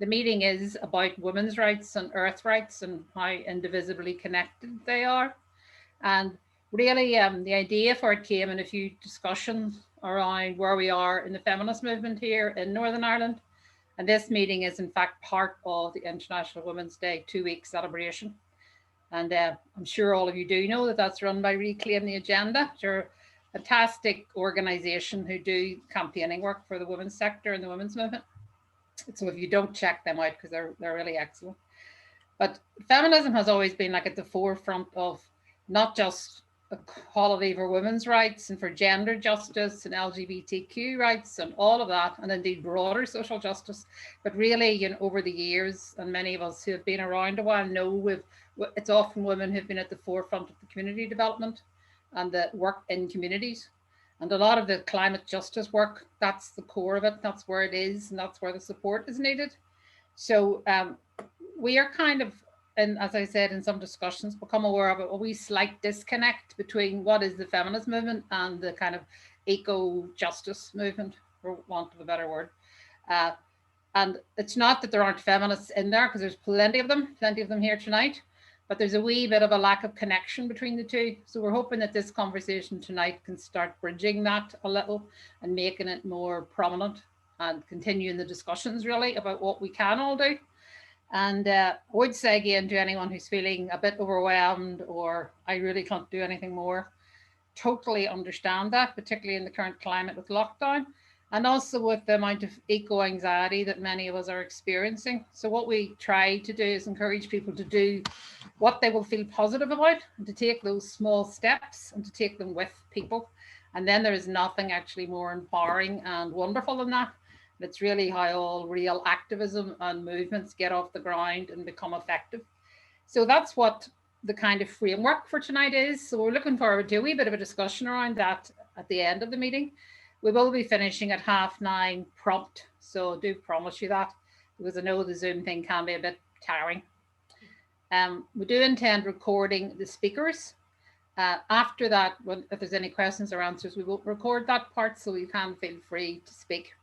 the meeting is about women's rights and earth rights and how indivisibly connected they are. And really, the idea for it came in a few discussions around where we are in the feminist movement here in Northern Ireland. And this meeting is in fact part of the International Women's Day 2-week celebration. And I'm sure all of you do know that that's run by Reclaim the Agenda. They're a fantastic organisation who do campaigning work for the women's sector and the women's movement. So if you don't, check them out, because they're really excellent. But feminism has always been like at the forefront of not just equality for women's rights and for gender justice and LGBTQ rights and all of that, and indeed broader social justice. But really, you know, over the years, and many of us who have been around a while know it's often women who've been at the forefront of the community development and the work in communities. And a lot of the climate justice work, that's the core of it. That's where it is, and that's where the support is needed. So we are kind of, and as I said in some discussions, become aware of a wee slight disconnect between what is the feminist movement and the kind of eco-justice movement, for want of a better word. And it's not that there aren't feminists in there, because there's plenty of them here tonight, but there's a wee bit of a lack of connection between the two. So we're hoping that this conversation tonight can start bridging that a little and making it more prominent and continuing the discussions really about what we can all do. And I would say again to anyone who's feeling a bit overwhelmed or I really can't do anything more, totally understand that, particularly in the current climate with lockdown, and also with the amount of eco-anxiety that many of us are experiencing. So what we try to do is encourage people to do what they will feel positive about, and to take those small steps and to take them with people. And then there is nothing actually more empowering and wonderful than that. It's really how all real activism and movements get off the ground and become effective. So that's what the kind of framework for tonight is. So we're looking forward to a wee bit of a discussion around that at the end of the meeting. We will be finishing at 9:30 prompt. So do promise you that, because I know the Zoom thing can be a bit tiring. We do intend recording the speakers. After that, if there's any questions or answers, we will record that part, so you can feel free to speak.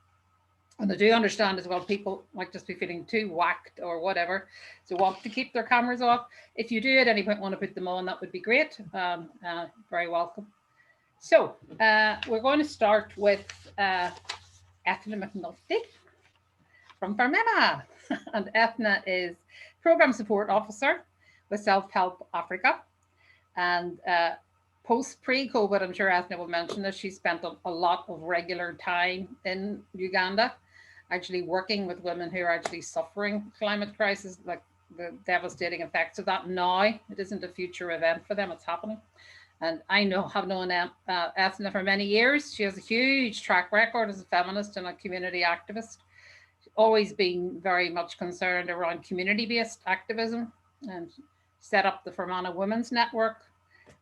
And I do understand as well, people might just be feeling too whacked or whatever, so want to keep their cameras off. If you do at any point want to put them on, that would be great. Very welcome. So we're going to start with Eithne McNulty from Fermanagh. And Eithne is Programme Support Officer with Self-Help Africa. And pre-COVID, I'm sure Eithne will mention this, she spent a lot of regular time in Uganda, actually working with women who are actually suffering climate crisis, like the devastating effects of that now. It isn't a future event for them, it's happening. And I have known Eithne for many years. She has a huge track record as a feminist and a community activist. She's always been very much concerned around community-based activism, and set up the Fermanagh Women's Network.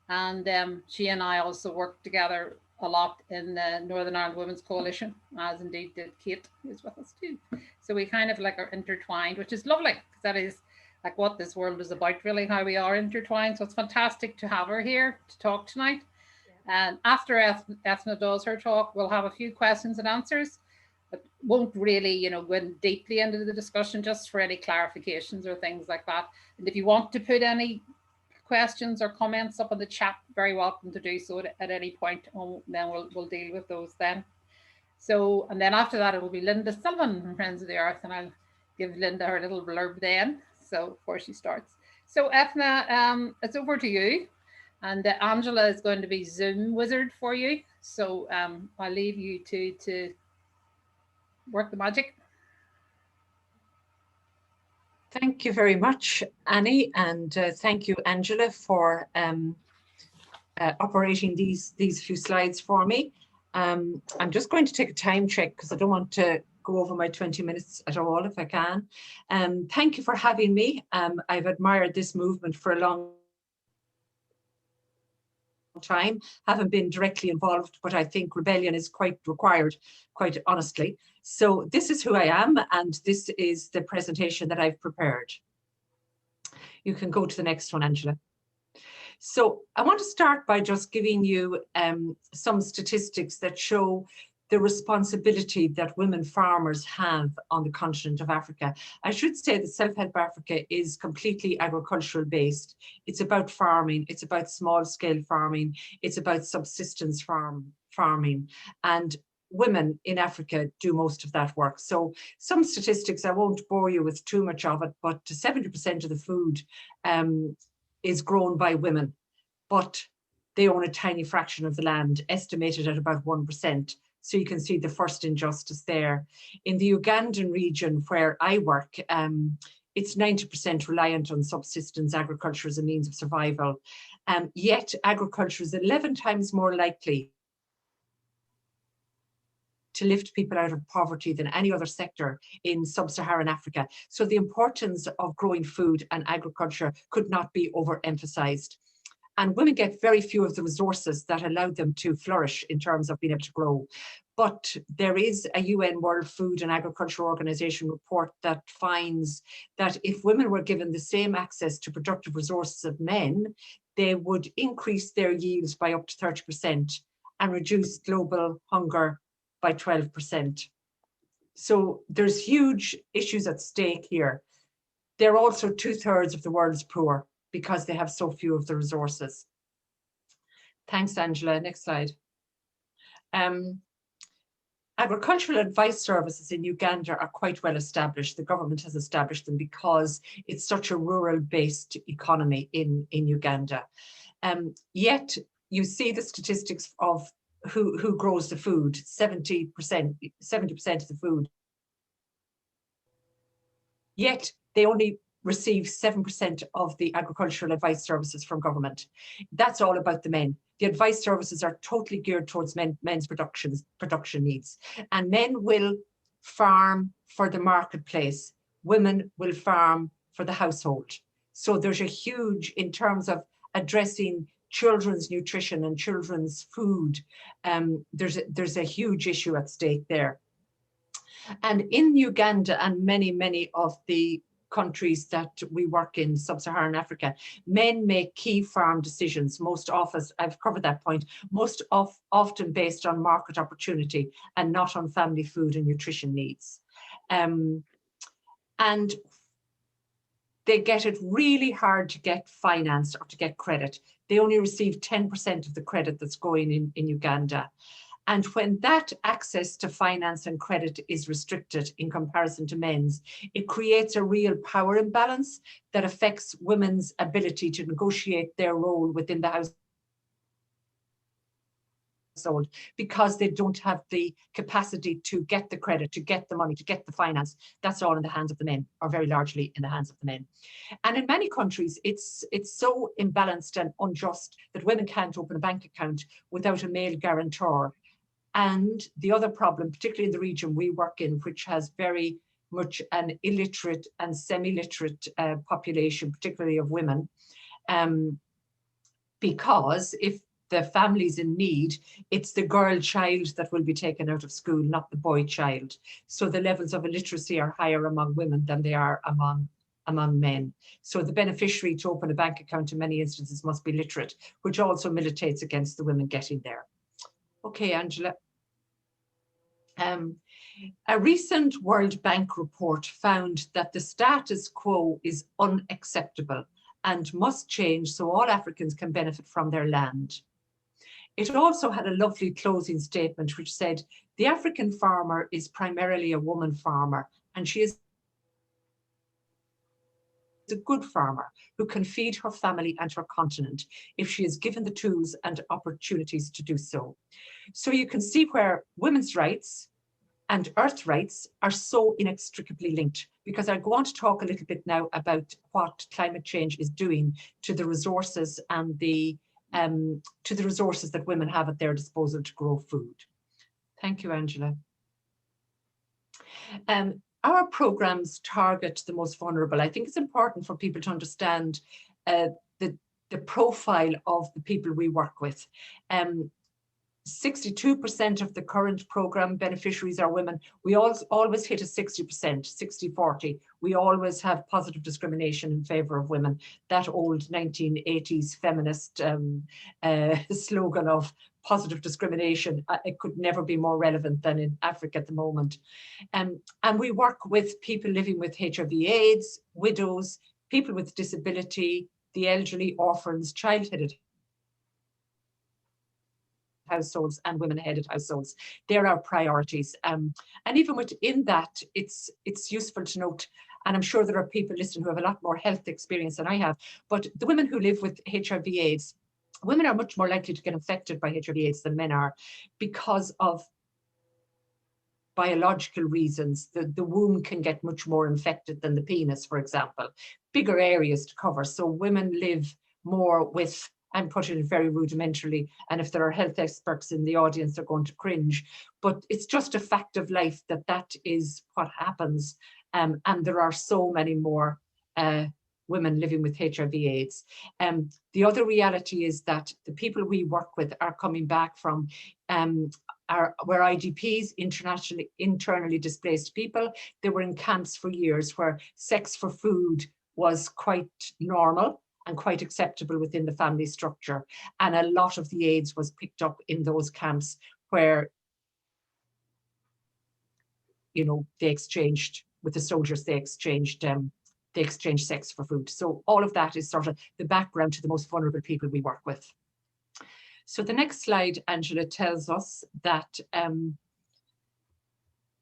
And she and I also worked together a lot in the Northern Ireland Women's Coalition, as indeed did Kate, who's with us too. So we kind of like are intertwined, which is lovely, because that is like what this world is about, really, how we are intertwined. So it's fantastic to have her here to talk tonight. Yeah. And after Eithne does her talk, we'll have a few questions and answers, but won't really, go in deeply into the discussion, just for any clarifications or things like that. And if you want to put any questions or comments up in the chat, very welcome to do so at any point. Then we'll deal with those then. So, and then after that, it will be Lynda Sullivan from Friends of the Earth, and I'll give Lynda her little blurb then. So before she starts. So Eithne, it's over to you. And Angela is going to be Zoom wizard for you. So I'll leave you to work the magic. Thank you very much, Annie, and thank you, Angela, for operating these few slides for me. I'm just going to take a time check because I don't want to go over my 20 minutes at all if I can. Thank you for having me. I've admired this movement for a long time, haven't been directly involved, but I think rebellion is quite required, quite honestly. So this is who I am, and this is the presentation that I've prepared. You can go to the next one, Angela. So I want to start by just giving you some statistics that show the responsibility that women farmers have on the continent of Africa. I should say that Self-Help Africa is completely agricultural based. It's about farming, it's about small scale farming, it's about subsistence farming, and women in Africa do most of that work. So some statistics, I won't bore you with too much of it, but 70% of the food is grown by women, but they own a tiny fraction of the land, estimated at about 1%. So you can see the first injustice there. In the Ugandan region where I work, it's 90% reliant on subsistence agriculture as a means of survival. Yet agriculture is 11 times more likely to lift people out of poverty than any other sector in sub-Saharan Africa. So the importance of growing food and agriculture could not be overemphasized. And women get very few of the resources that allow them to flourish in terms of being able to grow. But there is a UN World Food and Agriculture Organization report that finds that if women were given the same access to productive resources as men, they would increase their yields by up to 30% and reduce global hunger by 12%. So there's huge issues at stake here. They're also 2/3 of the world's poor, because they have so few of the resources. Thanks, Angela. Next slide. Agricultural advice services in Uganda are quite well established. The government has established them because it's such a rural-based economy in Uganda. Yet you see the statistics of who grows the food, 70% of the food. Yet they only receive 7% of the agricultural advice services from government. That's all about the men. The advice services are totally geared towards men's production needs. And men will farm for the marketplace. Women will farm for the household. So there's a huge, in terms of addressing children's nutrition and children's food, there's a huge issue at stake there. And in Uganda and many of the countries that we work in, sub-Saharan Africa, men make key farm decisions, most often, I've covered that point, most often based on market opportunity and not on family food and nutrition needs. And they get it really hard to get finance or to get credit. They only receive 10% of the credit that's going in Uganda. And when that access to finance and credit is restricted in comparison to men's, it creates a real power imbalance that affects women's ability to negotiate their role within the household, because they don't have the capacity to get the credit, to get the money, to get the finance. That's all in the hands of the men, or very largely in the hands of the men. And in many countries, it's so imbalanced and unjust that women can't open a bank account without a male guarantor. And the other problem, particularly in the region we work in, which has very much an illiterate and semi-literate population, particularly of women, because if the family's in need, it's the girl child that will be taken out of school, not the boy child. So the levels of illiteracy are higher among women than they are among men. So the beneficiary to open a bank account in many instances must be literate, which also militates against the women getting there. Okay, Angela. A recent World Bank report found that the status quo is unacceptable and must change so all Africans can benefit from their land. It also had a lovely closing statement which said, the African farmer is primarily a woman farmer, and she is a good farmer who can feed her family and her continent if she is given the tools and opportunities to do so. So you can see where women's rights and earth rights are so inextricably linked, because I go on to talk a little bit now about what climate change is doing to the resources and to the resources that women have at their disposal to grow food. Thank you, Angela. Our programs target the most vulnerable. I think it's important for people to understand the profile of the people we work with. 62% of the current program beneficiaries are women. We always hit a 60%, 60-40. We always have positive discrimination in favor of women. That old 1980s feminist slogan of positive discrimination. It could never be more relevant than in Africa at the moment. And we work with people living with HIV/AIDS, widows, people with disability, the elderly, orphans, child-headed households and women-headed households. They're our priorities. And even within that, it's useful to note, and I'm sure there are people listening who have a lot more health experience than I have, but the women who live with HIV/AIDS, women are much more likely to get infected by HIV/AIDS than men are because of biological reasons. The womb can get much more infected than the penis, for example. Bigger areas to cover. So women live more with, I'm putting it very rudimentarily, and if there are health experts in the audience, they're going to cringe, but it's just a fact of life that that is what happens. And there are so many more women living with HIV/AIDS. The other reality is that the people we work with are coming back from were IDPs, internally displaced people. They were in camps for years where sex for food was quite normal and quite acceptable within the family structure. And a lot of the AIDS was picked up in those camps where, you know, they exchanged with the soldiers, they exchanged sex for food. So all of that is sort of the background to the most vulnerable people we work with. So the next slide, Angela, tells us that,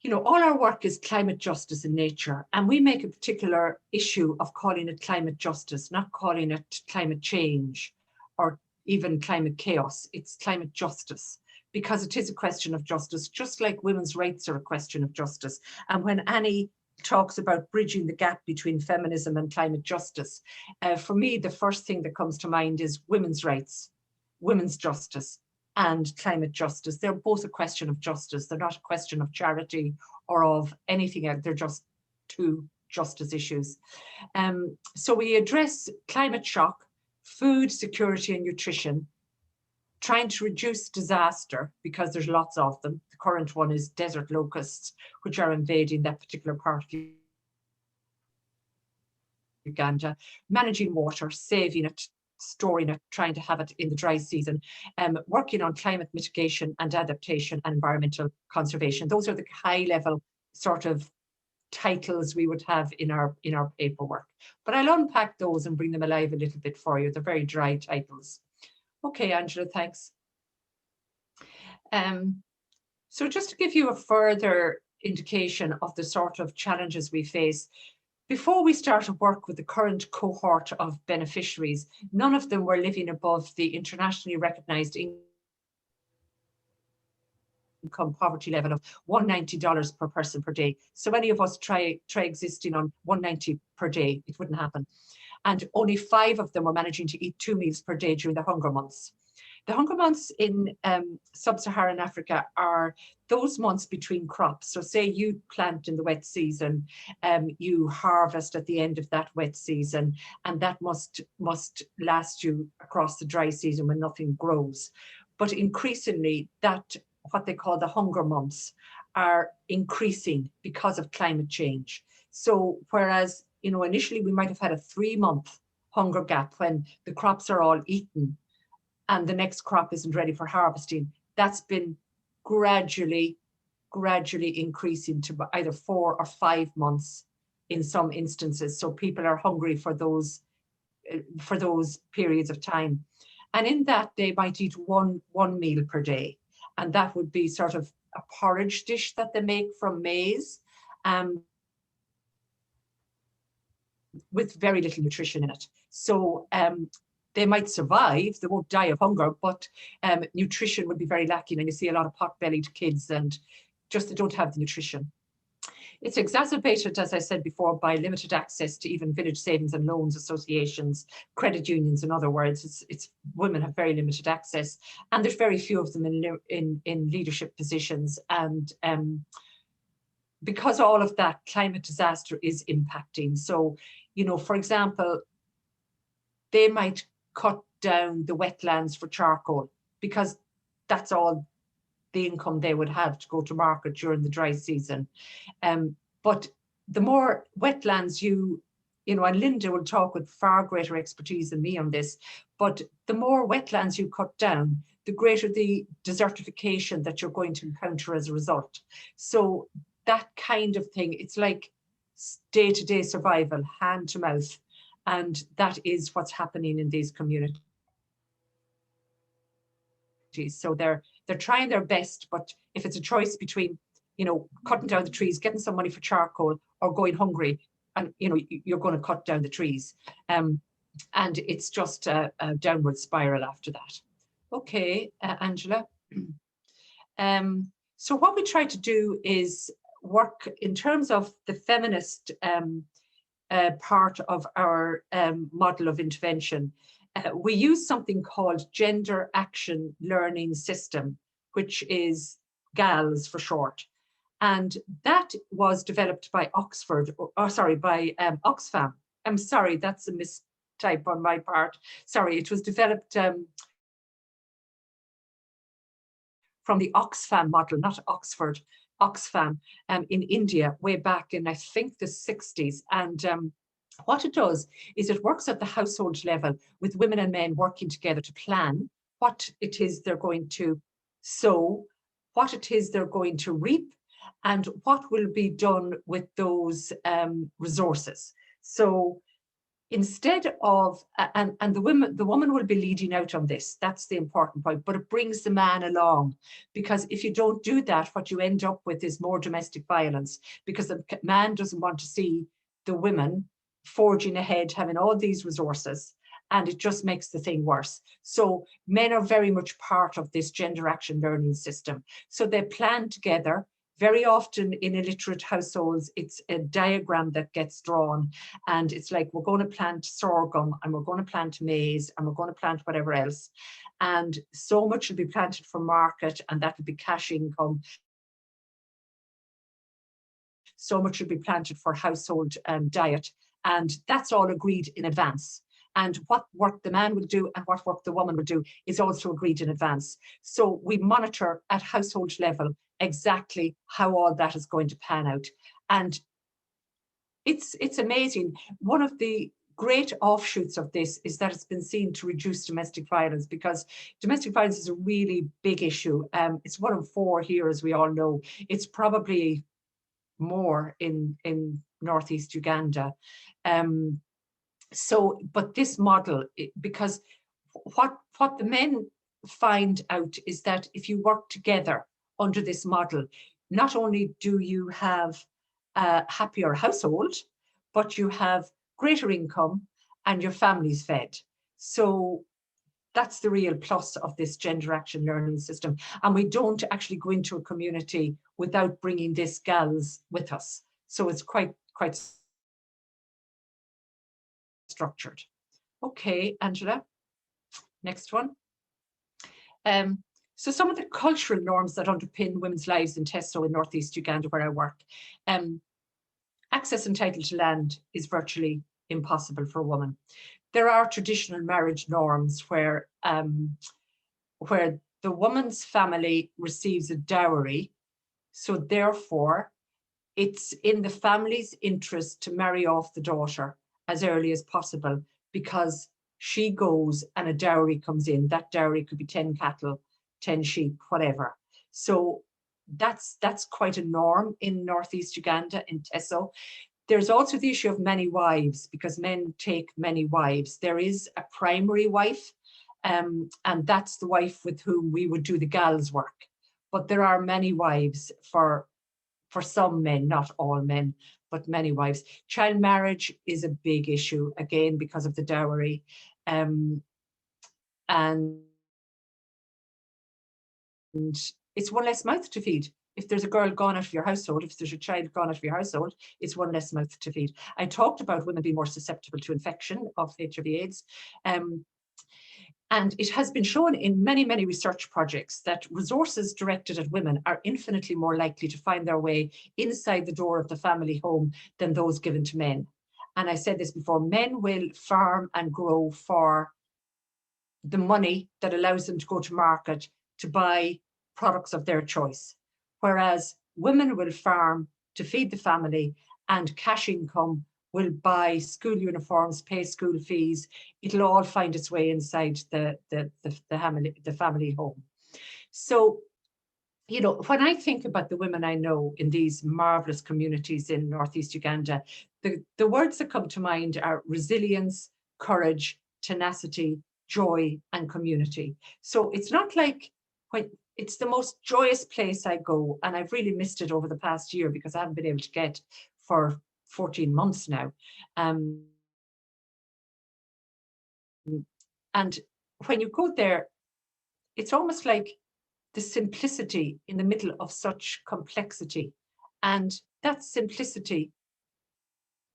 you know, all our work is climate justice in nature, and we make a particular issue of calling it climate justice, not calling it climate change or even climate chaos. It's climate justice, because it is a question of justice, just like women's rights are a question of justice. And when Annie talks about bridging the gap between feminism and climate justice, for me, the first thing that comes to mind is women's rights, women's justice, and climate justice. They're both a question of justice. They're not a question of charity or of anything else. They're just two justice issues. So we address climate shock, food security and nutrition, trying to reduce disaster, because there's lots of them. The current one is desert locusts, which are invading that particular part of Uganda, managing water, saving it, storing it, trying to have it in the dry season, working on climate mitigation and adaptation and environmental conservation. Those are the high level sort of titles we would have in our paperwork. But I'll unpack those and bring them alive a little bit for you. They're very dry titles. Okay, Angela, thanks. So just to give you a further indication of the sort of challenges we face, before we started work with the current cohort of beneficiaries, none of them were living above the internationally recognised income poverty level of $190 per person per day. So any of us try existing on $190 per day, it wouldn't happen. And only 5 of them were managing to eat 2 meals per day during the hunger months. The hunger months in sub-Saharan Africa are those months between crops. So say you plant in the wet season, you harvest at the end of that wet season, and that must last you across the dry season when nothing grows. But increasingly, that what they call the hunger months are increasing because of climate change. So whereas, you know, initially we might have had a 3-month hunger gap when the crops are all eaten and the next crop isn't ready for harvesting, that's been gradually increasing to either 4 or 5 months in some instances. So people are hungry for those periods of time. And in that, they might eat one meal per day. And that would be sort of a porridge dish that they make from maize, with very little nutrition in it. So they might survive, they won't die of hunger, but nutrition would be very lacking. And you see a lot of pot-bellied kids and just they don't have the nutrition. It's exacerbated, as I said before, by limited access to even village savings and loans associations, credit unions, in other words. It's women have very limited access, and there's very few of them in leadership positions. And because all of that, climate disaster is impacting. So, you know, for example, they might cut down the wetlands for charcoal because that's all the income they would have to go to market during the dry season. But the more wetlands you know, and Lynda will talk with far greater expertise than me on this, but the more wetlands you cut down, the greater the desertification that you're going to encounter as a result. So that kind of thing, it's like day-to-day survival, hand to mouth. And that is what's happening in these communities. So they're trying their best, but if it's a choice between, you know, cutting down the trees, getting some money for charcoal, or going hungry, and you know, you're going to cut down the trees. And it's just a downward spiral after that. Okay, Angela. So what we try to do is work in terms of the feminist part of our model of intervention. We use something called Gender Action Learning System, which is GALS for short. And that was developed by Oxford, by Oxfam. I'm sorry, that's a mistype on my part. Sorry, it was developed from the Oxfam model, not Oxford, Oxfam in India, way back in, I think, the 60s. And what it does is it works at the household level with women and men working together to plan what it is they're going to sow, what it is they're going to reap, and what will be done with those resources. So instead of, and the woman will be leading out on this, that's the important point, but it brings the man along, because if you don't do that, what you end up with is more domestic violence, because the man doesn't want to see the women forging ahead, having all these resources, and it just makes the thing worse. So men are very much part of this gender action learning system. So they plan together. Very often in illiterate households, it's a diagram that gets drawn, and it's like, we're going to plant sorghum, and we're going to plant maize, and we're going to plant whatever else. And so much will be planted for market, and that will be cash income. So much will be planted for household diet. And that's all agreed in advance. And what work the man will do and what work the woman will do is also agreed in advance. So we monitor at household level exactly how all that is going to pan out. And it's amazing. One of the great offshoots of this is that it's been seen to reduce domestic violence, because domestic violence is a really big issue. It's 1 in 4 here, as we all know. It's probably more in Northeast Uganda. But this model, because what the men find out is that if you work together under this model, not only do you have a happier household, but you have greater income and your family's fed. So that's the real plus of this gender action learning system. And we don't actually go into a community without bringing this GALS with us. So it's quite structured. Okay, Angela, next one. So some of the cultural norms that underpin women's lives in Tesso in Northeast Uganda, where I work. Access and title to land is virtually impossible for a woman. There are traditional marriage norms where the woman's family receives a dowry, so therefore it's in the family's interest to marry off the daughter as early as possible, because she goes and a dowry comes in. That dowry could be 10 cattle, 10 sheep, whatever. So that's quite a norm in Northeast Uganda, in Tesso. There's also the issue of many wives, because men take many wives. There is a primary wife, and that's the wife with whom we would do the GALS work. But there are many wives for some men, not all men, but many wives. Child marriage is a big issue, again, because of the dowry. And it's one less mouth to feed. If there's a girl gone out of your household, if there's a child gone out of your household, it's one less mouth to feed. I talked about women being more susceptible to infection of HIV/AIDS. And it has been shown in many, many research projects that resources directed at women are infinitely more likely to find their way inside the door of the family home than those given to men. And I said this before, men will farm and grow for the money that allows them to go to market to buy products of their choice. Whereas women will farm to feed the family, and cash income will buy school uniforms, pay school fees. It'll all find its way inside the family home. So, you know, when I think about the women I know in these marvelous communities in Northeast Uganda, the words that come to mind are resilience, courage, tenacity, joy, and community. So it's not like when it's the most joyous place I go, and I've really missed it over the past year because I haven't been able to get for 14 months now. And when you go there, it's almost like the simplicity in the middle of such complexity. And that simplicity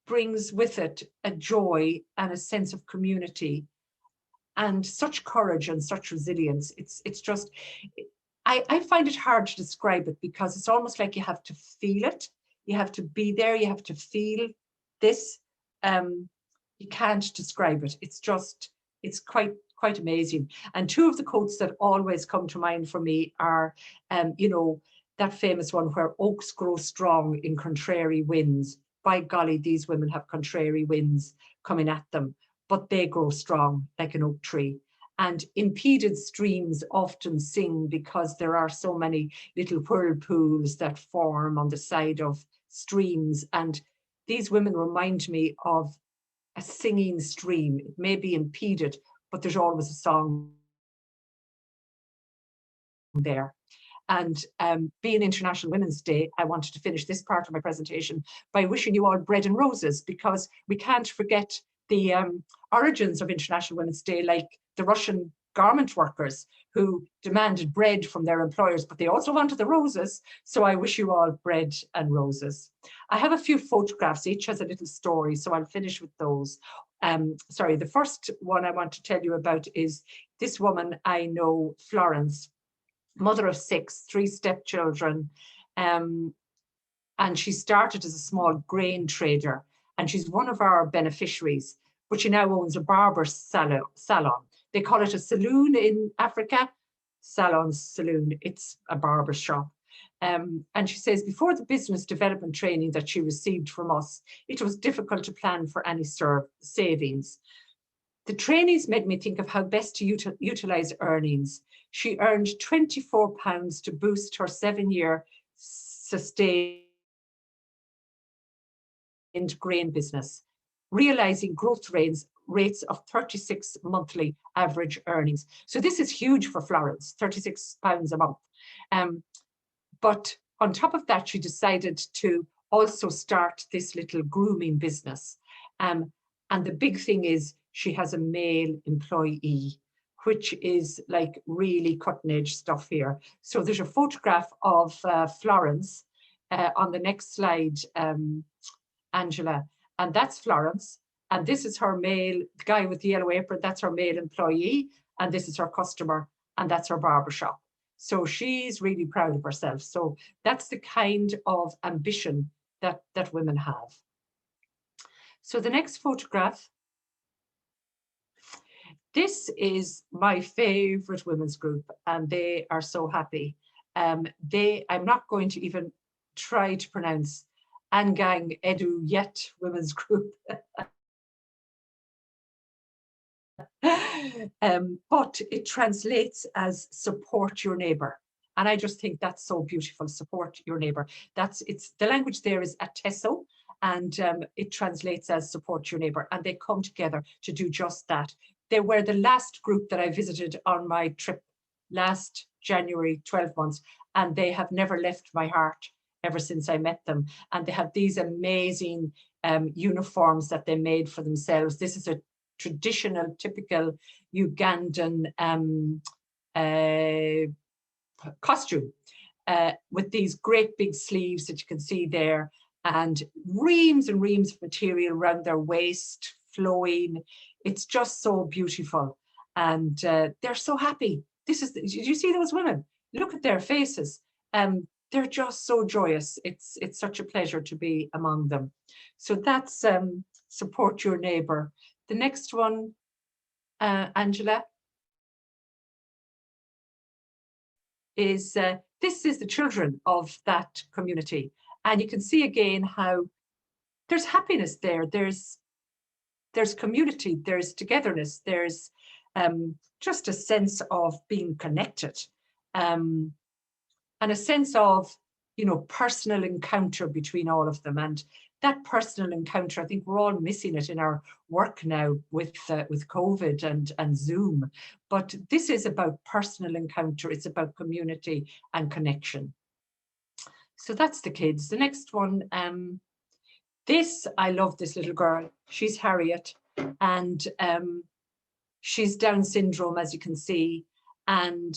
brings with it a joy and a sense of community and such courage and such resilience. It's just, I find it hard to describe it because it's almost like you have to feel it. You have to be there. You have to feel this. You can't describe it. It's just, it's quite amazing. And two of the quotes that always come to mind for me are, you know, that famous one where oaks grow strong in contrary winds. By golly, these women have contrary winds coming at them, but they grow strong like an oak tree. And impeded streams often sing because there are so many little whirlpools that form on the side of streams. And these women remind me of a singing stream. It may be impeded, but there's always a song there. And being International Women's Day, I wanted to finish this part of my presentation by wishing you all bread and roses, because we can't forget the origins of International Women's Day, like the Russian garment workers who demanded bread from their employers, but they also wanted the roses. So I wish you all bread and roses. I have a few photographs, each has a little story, so I'll finish with those. Sorry, the first one I want to tell you about is this woman I know, Florence, mother of 6, 3 stepchildren, and she started as a small grain trader, and she's one of our beneficiaries, but she now owns a barber salon. They call it a saloon in Africa. Saloon, it's a barber shop. And she says, before the business development training that she received from us, it was difficult to plan for any savings. The trainings made me think of how best to utilize earnings. She earned £24 to boost her 7-year sustained grain business, realizing growth rates of 36 monthly average earnings. So this is huge for Florence, £36 a month. But on top of that, she decided to also start this little grooming business. And the big thing is she has a male employee, which is like really cutting edge stuff here. So there's a photograph of Florence on the next slide, Angela, and that's Florence. And this is her male, the guy with the yellow apron, that's her male employee, and this is her customer, and that's her barbershop. So she's really proud of herself. So that's the kind of ambition that women have. So the next photograph, this is my favorite women's group, and they are so happy. I'm not going to even try to pronounce Angang Edu Yet women's group. But it translates as support your neighbor. And I just think that's so beautiful, support your neighbor. The language there is Ateso, and it translates as support your neighbor. And they come together to do just that. They were the last group that I visited on my trip last January, 12 months, and they have never left my heart ever since I met them. And they have these amazing uniforms that they made for themselves. This is a traditional, typical Ugandan costume with these great big sleeves that you can see there, and reams and reams of material around their waist, flowing. It's just so beautiful, and they're so happy. Did you see those women? Look at their faces. They're just so joyous. It's such a pleasure to be among them. So that's support your neighbor. The next one, Angela, is this is the children of that community. And you can see again how there's happiness there. There's community, there's togetherness, there's just a sense of being connected, and a sense of, personal encounter between all of them. And that personal encounter, I think we're all missing it in our work now with COVID and Zoom. But this is about personal encounter. It's about community and connection. So that's the kids. The next one, I love this little girl. She's Harriet, and she's Down syndrome, as you can see. And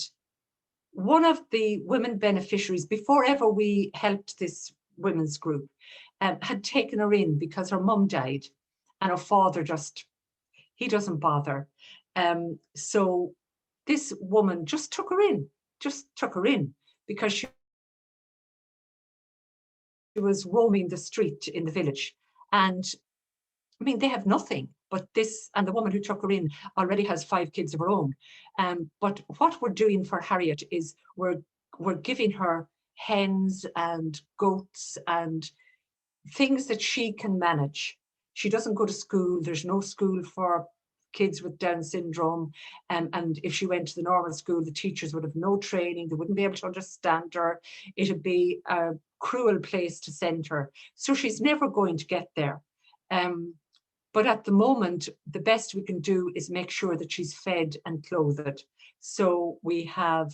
one of the women beneficiaries, before ever we helped this women's group, had taken her in because her mum died and her father he doesn't bother. So this woman just took her in because she was roaming the street in the village. And I mean, they have nothing, but and the woman who took her in already has 5 kids of her own. But what we're doing for Harriet is we're giving her hens and goats and things that she can manage. She doesn't go to school. There's no school for kids with Down syndrome. And if she went to the normal school, the teachers would have no training. They wouldn't be able to understand her. It'd be a cruel place to send her. So she's never going to get there. But at the moment, the best we can do is make sure that she's fed and clothed. So we have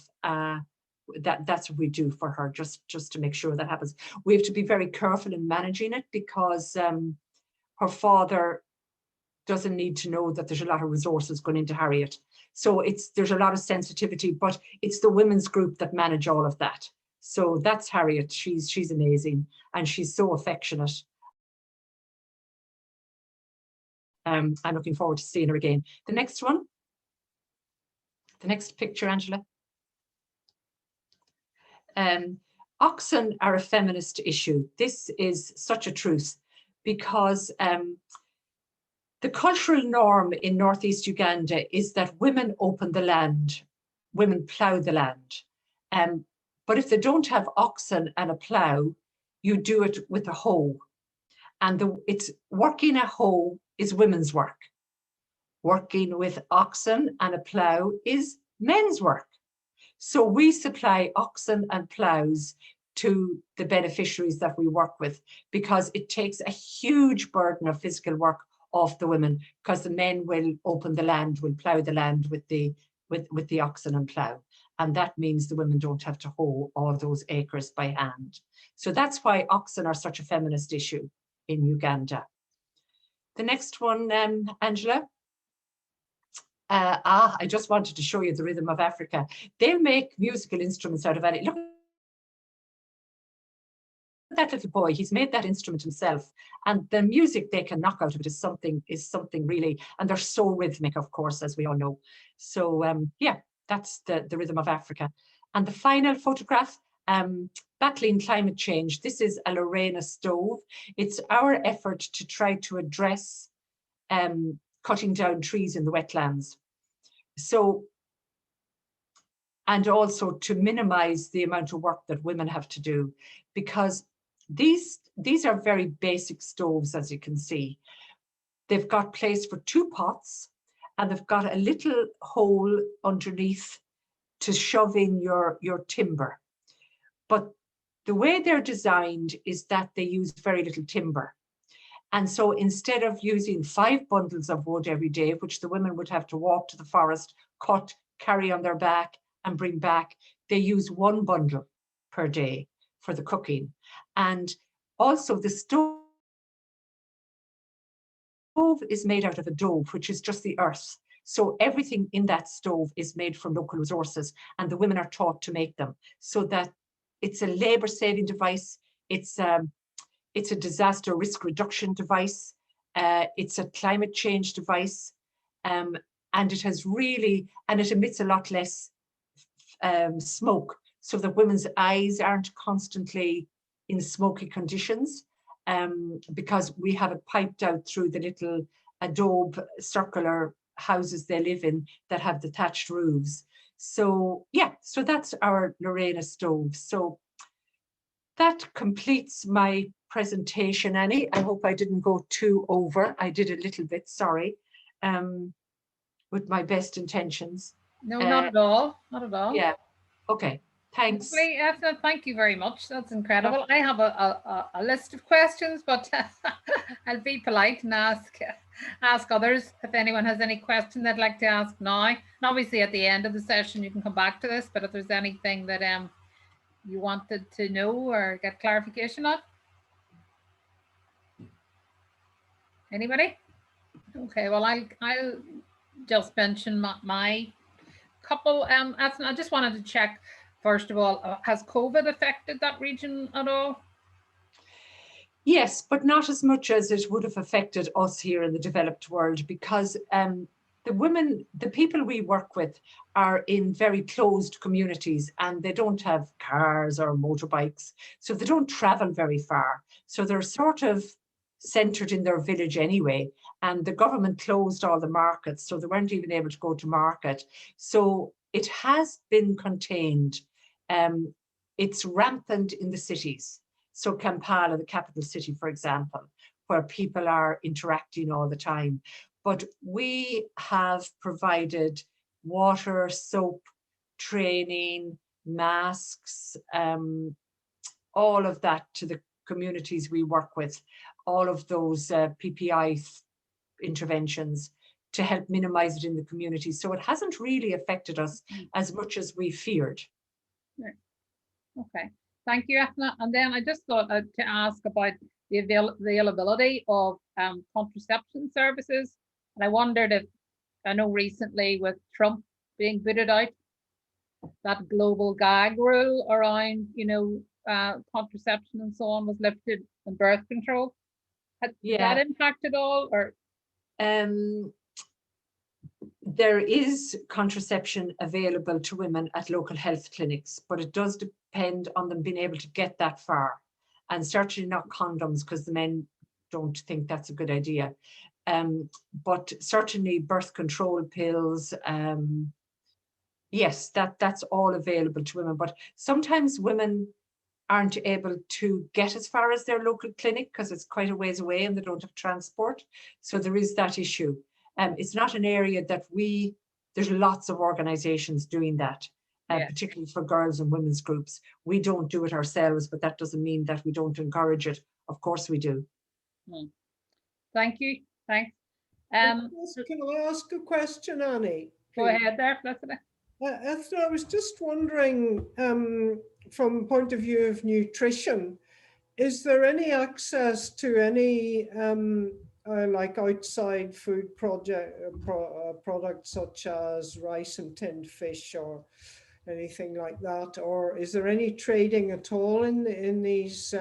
that's what we do for her, just to make sure that happens. We have to be very careful in managing it because her father doesn't need to know that there's a lot of resources going into Harriet. So there's a lot of sensitivity, but it's the women's group that manage all of that. So that's Harriet. She's amazing, and she's so affectionate. I'm looking forward to seeing her again. The next one, the next picture, Angela. Oxen are a feminist issue. This is such a truth because the cultural norm in northeast Uganda is that women open the land, women plough the land. But if they don't have oxen and a plough, you do it with a hoe. And it's working a hoe is women's work. Working with oxen and a plough is men's work. So we supply oxen and ploughs to the beneficiaries that we work with because it takes a huge burden of physical work off the women because the men will open the land, will plough the land with the oxen and plough. And that means the women don't have to hoe all those acres by hand. So that's why oxen are such a feminist issue in Uganda. The next one, Angela. I just wanted to show you the Rhythm of Africa. They make musical instruments out of it. Look at that little boy. He's made that instrument himself, and the music they can knock out of it is something really, and they're so rhythmic, of course, as we all know. So yeah, that's the Rhythm of Africa. And the final photograph, battling climate change. This is a Lorena stove. It's our effort to try to address cutting down trees in the wetlands. So, and also to minimize the amount of work that women have to do, because these are very basic stoves, as you can see. They've got place for 2 pots, and they've got a little hole underneath to shove in your timber. But the way they're designed is that they use very little timber. And so instead of using 5 bundles of wood every day, which the women would have to walk to the forest, cut, carry on their back and bring back, they use 1 bundle per day for the cooking. And also the stove is made out of adobe, which is just the earth. So everything in that stove is made from local resources, and the women are taught to make them, so that it's a labor-saving device. It's a disaster risk reduction device. It's a climate change device. And it has really, and it emits a lot less smoke, so that women's eyes aren't constantly in smoky conditions, because we have it piped out through the little adobe circular houses they live in that have the thatched roofs. So yeah, so that's our Lorena stove. So That completes my presentation, Annie. I hope I didn't go too over. I did a little bit, sorry, with my best intentions. No, not at all. Not at all. Yeah, okay, thanks. Lovely, Eithne, thank you very much. That's incredible. I have a list of questions, but I'll be polite and ask others if anyone has any question they'd like to ask now. And obviously, at the end of the session, you can come back to this. But if there's anything that you wanted to know or get clarification on, anybody? Okay. Well, I'll just mention my couple. I just wanted to check. First of all, has COVID affected that region at all? Yes, but not as much as it would have affected us here in the developed world, because the people we work with are in very closed communities and they don't have cars or motorbikes, so they don't travel very far. So they're sort of centered in their village anyway, and the government closed all the markets, so they weren't even able to go to market. So it has been contained. It's rampant in the cities. So Kampala, the capital city, for example, where people are interacting all the time. But we have provided water, soap, training, masks, all of that to the communities we work with, all of those PPI interventions to help minimize it in the community. So it hasn't really affected us as much as we feared. Right. Okay. Thank you, Eithne. And then I just thought to ask about the availability of contraception services. And I wondered if, I know recently with Trump being booted out, that global gag rule around, contraception and so on was lifted, and birth control. Has that impacted all, or? There is contraception available to women at local health clinics, but it does depend on them being able to get that far, and certainly not condoms, because the men don't think that's a good idea. But certainly birth control pills, yes, that's all available to women. But sometimes women aren't able to get as far as their local clinic because it's quite a ways away and they don't have transport. So there is that issue. It's not an area that there's lots of organizations doing that, particularly for girls and women's groups. We don't do it ourselves, but that doesn't mean that we don't encourage it. Of course we do. Thank you. Thanks. Can I ask a question, Annie? Please? Go ahead there, Felicity. Eithne, I was just wondering, from the point of view of nutrition, is there any access to any like outside food products such as rice and tinned fish or anything like that? Or is there any trading at all in these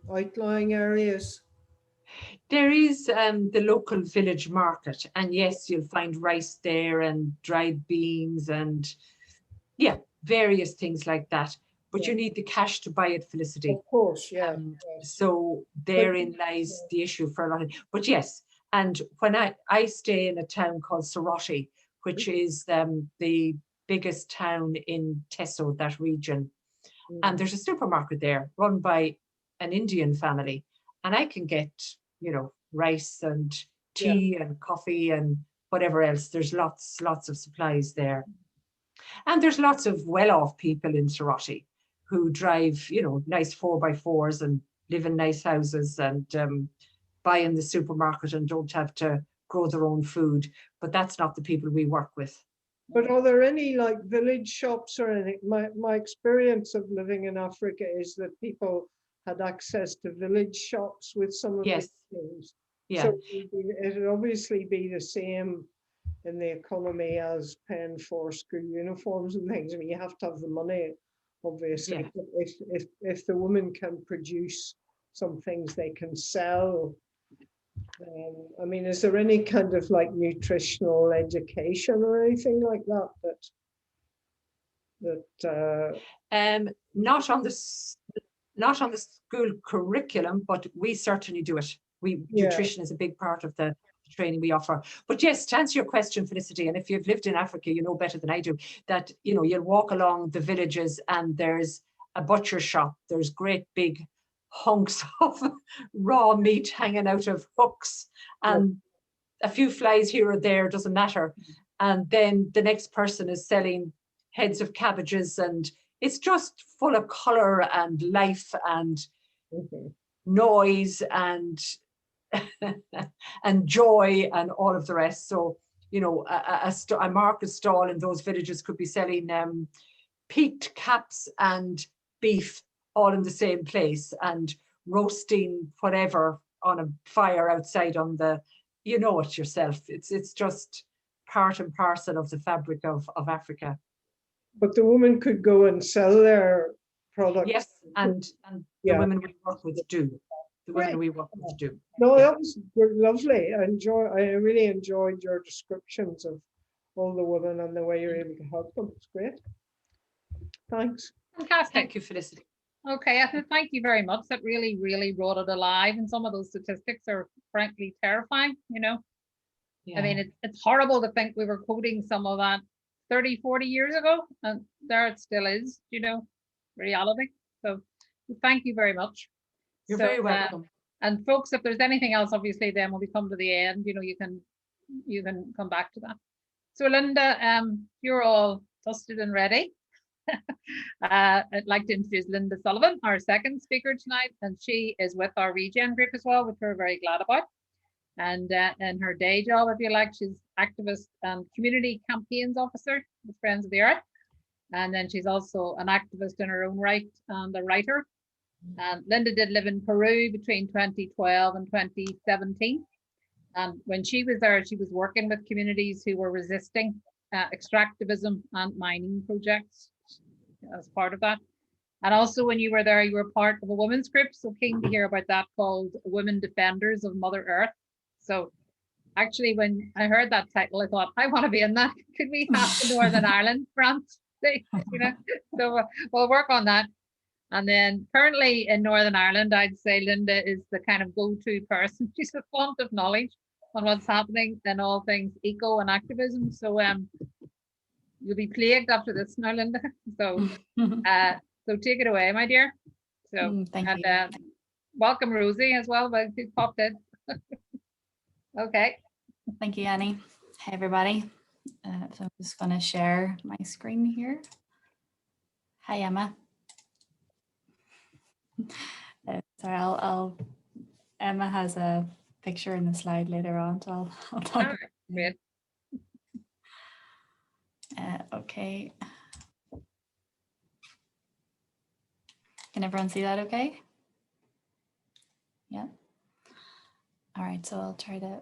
outlying areas? There is the local village market, and yes, you'll find rice there and dried beans and various things like that. But you need the cash to buy it, Felicity. Of course, yeah. So therein lies the issue for a lot of. But yes, and when I stay in a town called Soroti, which is the biggest town in Teso, that region, and there's a supermarket there run by an Indian family, and I can get rice and tea and coffee and whatever else. There's lots of supplies there. And there's lots of well-off people in Soroti who drive, nice 4x4s and live in nice houses and buy in the supermarket and don't have to grow their own food. But that's not the people we work with. But are there any like village shops or anything? My experience of living in Africa is that people had access to village shops with some of these things. Yeah. So it would obviously be the same in the economy as paying for school uniforms and things. I mean, you have to have the money, obviously. Yeah. But if the women can produce some things they can sell, I mean, is there any kind of like nutritional education or anything like that? Not on the school curriculum, but we certainly do it. Nutrition is a big part of the training we offer. But yes, to answer your question, Felicity, and if you've lived in Africa, you know better than I do, that you'll walk along the villages and there's a butcher shop, there's great big hunks of raw meat hanging out of hooks, and a few flies here or there, doesn't matter. And then the next person is selling heads of cabbages, and it's just full of color and life and noise and and joy and all of the rest. So, you know, a market stall in those villages could be selling peaked caps and beef all in the same place, and roasting whatever on a fire outside on the, you know it yourself. It's just part and parcel of the fabric of Africa. But the woman could go and sell their products. Yes, and the women we work with do. The women we work with do. No, that was lovely. I really enjoyed your descriptions of all the women and the way you're able to help them. It's great. Thanks. Fantastic. Thank you, Felicity. Okay, thank you very much. That really, really brought it alive. And some of those statistics are frankly terrifying, you know. Yeah. I mean, it's horrible to think we were quoting some of that 30, 40 years ago, and there it still is, you know, reality. So thank you very much. You're very welcome. And folks, if there's anything else, obviously, then when we come to the end, you know, you can come back to that. So Lynda, you're all dusted and ready. I'd like to introduce Lynda Sullivan, our second speaker tonight, and she is with our Regen group as well, which we're very glad about. And in her day job, if you like, she's activist and community campaigns officer with Friends of the Earth. And then she's also an activist in her own right and a writer. And Lynda did live in Peru between 2012 and 2017. And when she was there, she was working with communities who were resisting extractivism and mining projects as part of that. And also when you were there, you were part of a women's group. So keen to hear about that, called Women Defenders of Mother Earth. So actually, when I heard that title, I thought, I want to be in that. Could we have the Northern Ireland branch? You know, so we'll work on that. And then currently in Northern Ireland, I'd say Lynda is the kind of go-to person. She's a font of knowledge on what's happening in all things eco and activism. So you'll be plagued after this now, Lynda. So so take it away, my dear. So thank you. Welcome Rosie as well, but who popped in. Okay. Thank you, Annie. Hey everybody. So I'm just going to share my screen here. Hi Emma. Sorry, Emma has a picture in the slide later on, so I'll talk. Great. Okay. Can everyone see that okay? Yeah. All right, so I'll try to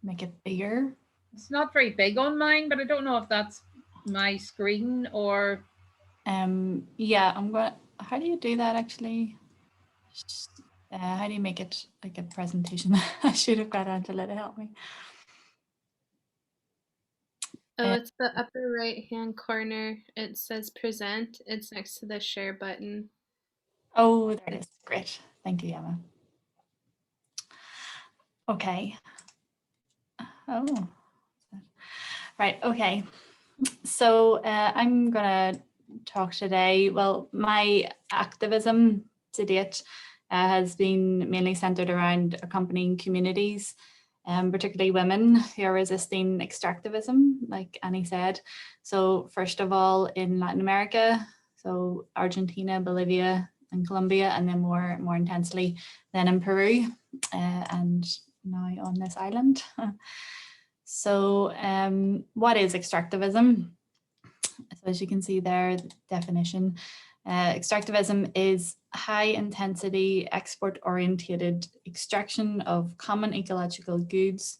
make it bigger. It's not very big on mine, but I don't know if that's my screen or... Yeah, I'm going to... How do you do that actually? How do you make it like a presentation? I should have got Angela to help me. Oh, it's the upper right hand corner. It says present. It's next to the share button. Oh, there it is. Great. Thank you, Emma. Okay. Oh, right. Okay. So I'm going to talk today. Well, my activism to date has been mainly centered around accompanying communities, particularly women who are resisting extractivism, like Annie said. So first of all, in Latin America, so Argentina, Bolivia, and Colombia, and then more intensely then in Peru, and now on this island. So what is extractivism? So as you can see there, the definition, extractivism is high intensity export oriented extraction of common ecological goods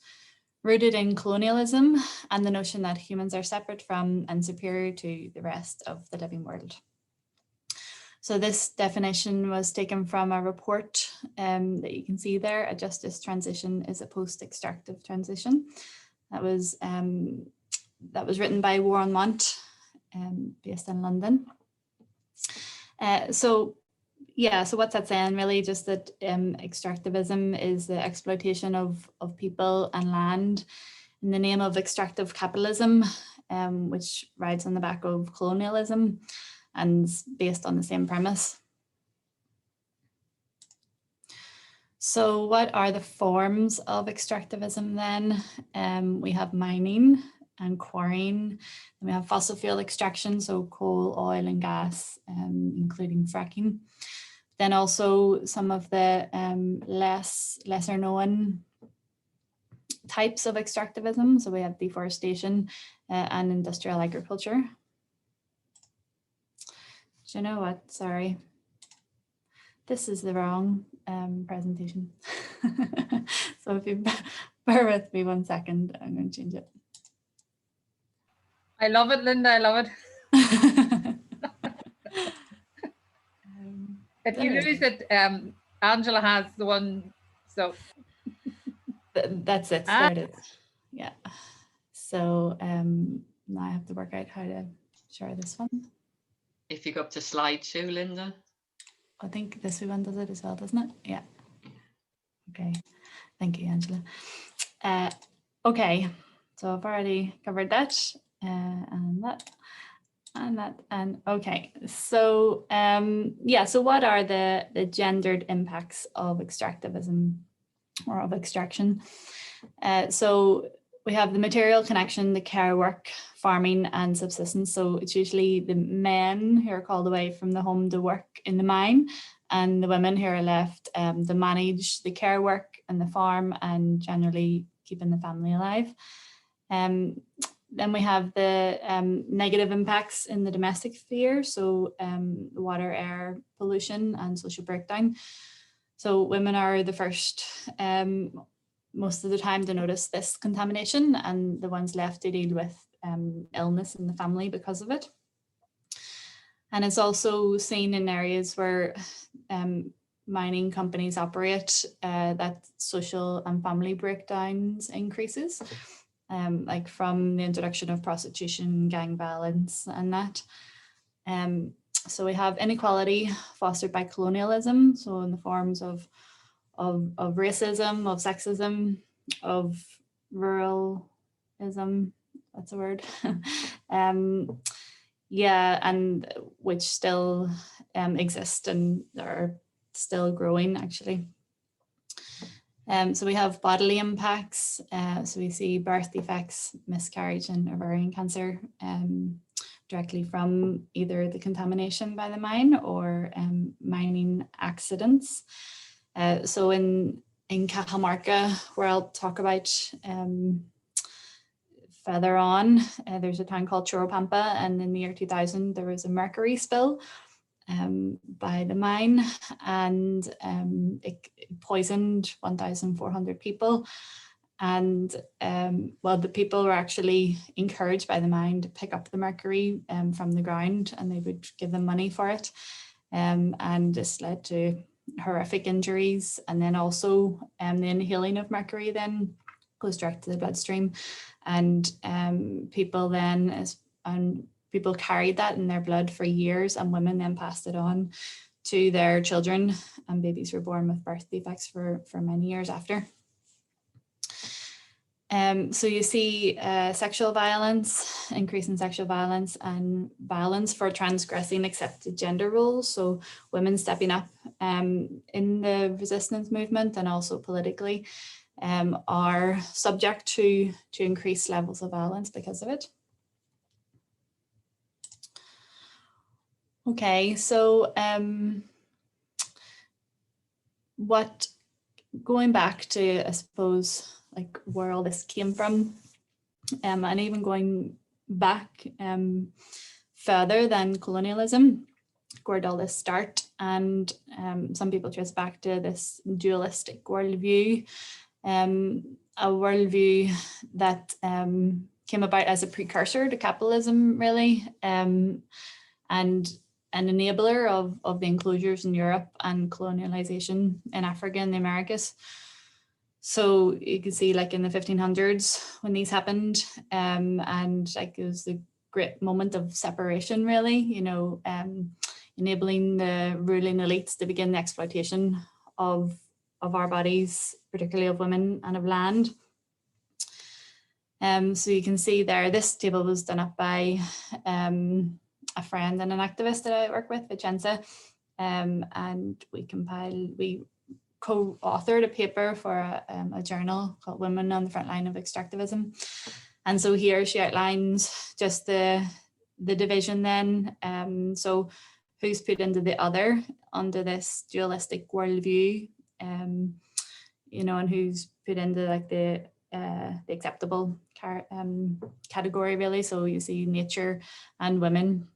rooted in colonialism and the notion that humans are separate from and superior to the rest of the living world. So this definition was taken from a report that you can see there, A Justice Transition is a Post-Extractive Transition. That was written by Warren Mont, based in London. So what's that saying? Really just that extractivism is the exploitation of people and land in the name of extractive capitalism, which rides on the back of colonialism. and based on the same premise. So what are the forms of extractivism then? We have mining and quarrying, and we have fossil fuel extraction, so coal, oil and gas, including fracking. Then also some of the lesser known types of extractivism. So we have deforestation and industrial agriculture. Do you know what? Sorry. This is the wrong presentation. So if you bear with me 1 second, I'm going to change it. I love it, Lynda. I love it. If you lose it, Angela has the one. So that's it. There it is. Yeah. So now I have to work out how to share this one. If you go up to slide 2, Lynda. I think this one does it as well, doesn't it? Yeah. Okay. Thank you, Angela. Okay. So I've already covered that and that. And okay, so yeah, so what are the gendered impacts of extractivism or of extraction? So we have the material connection, the care work, farming and subsistence. So it's usually the men who are called away from the home to work in the mine, and the women who are left to manage the care work and the farm and generally keeping the family alive. Then we have the negative impacts in the domestic sphere, so water, air pollution and social breakdown. So women are the first most of the time to notice this contamination, and the ones left to deal with illness in the family because of it. And it's also seen in areas where mining companies operate that social and family breakdowns increases. Like from the introduction of prostitution, gang violence and that. So we have inequality fostered by colonialism, so in the forms of racism, of sexism, of ruralism, that's a word. Yeah, and which still exist and are still growing actually. So we have bodily impacts. So we see birth defects, miscarriage and ovarian cancer directly from either the contamination by the mine or mining accidents. So in Cajamarca, where I'll talk about further on, there's a town called Choropampa, and in the year 2000 there was a mercury spill by the mine, and it poisoned 1,400 people. And well, the people were actually encouraged by the mine to pick up the mercury from the ground, and they would give them money for it. And this led to horrific injuries. And then also the inhaling of mercury then goes direct to the bloodstream, and people then people carried that in their blood for years, and women then passed it on to their children, and babies were born with birth defects for many years after. So you see sexual violence, increase in sexual violence, and violence for transgressing accepted gender roles. So women stepping up in the resistance movement and also politically are subject to increased levels of violence because of it. Okay, so going back to, I suppose, like where all this came from, and even going back further than colonialism, where did all this start? And some people trace back to this dualistic worldview, a worldview that came about as a precursor to capitalism, really, and an enabler of the enclosures in Europe and colonialization in Africa and the Americas. So you can see, like in the 1500s when these happened, and like it was the great moment of separation, really, you know, enabling the ruling elites to begin the exploitation of our bodies, particularly of women and of land. So you can see there, this table was done up by a friend and an activist that I work with, Vicenza, and we co-authored a paper for a journal called Women on the Front Line of Extractivism. And so here she outlines just the division then. So who's put into the other under this dualistic worldview, you know, and who's put into like the acceptable category really. So you see nature and women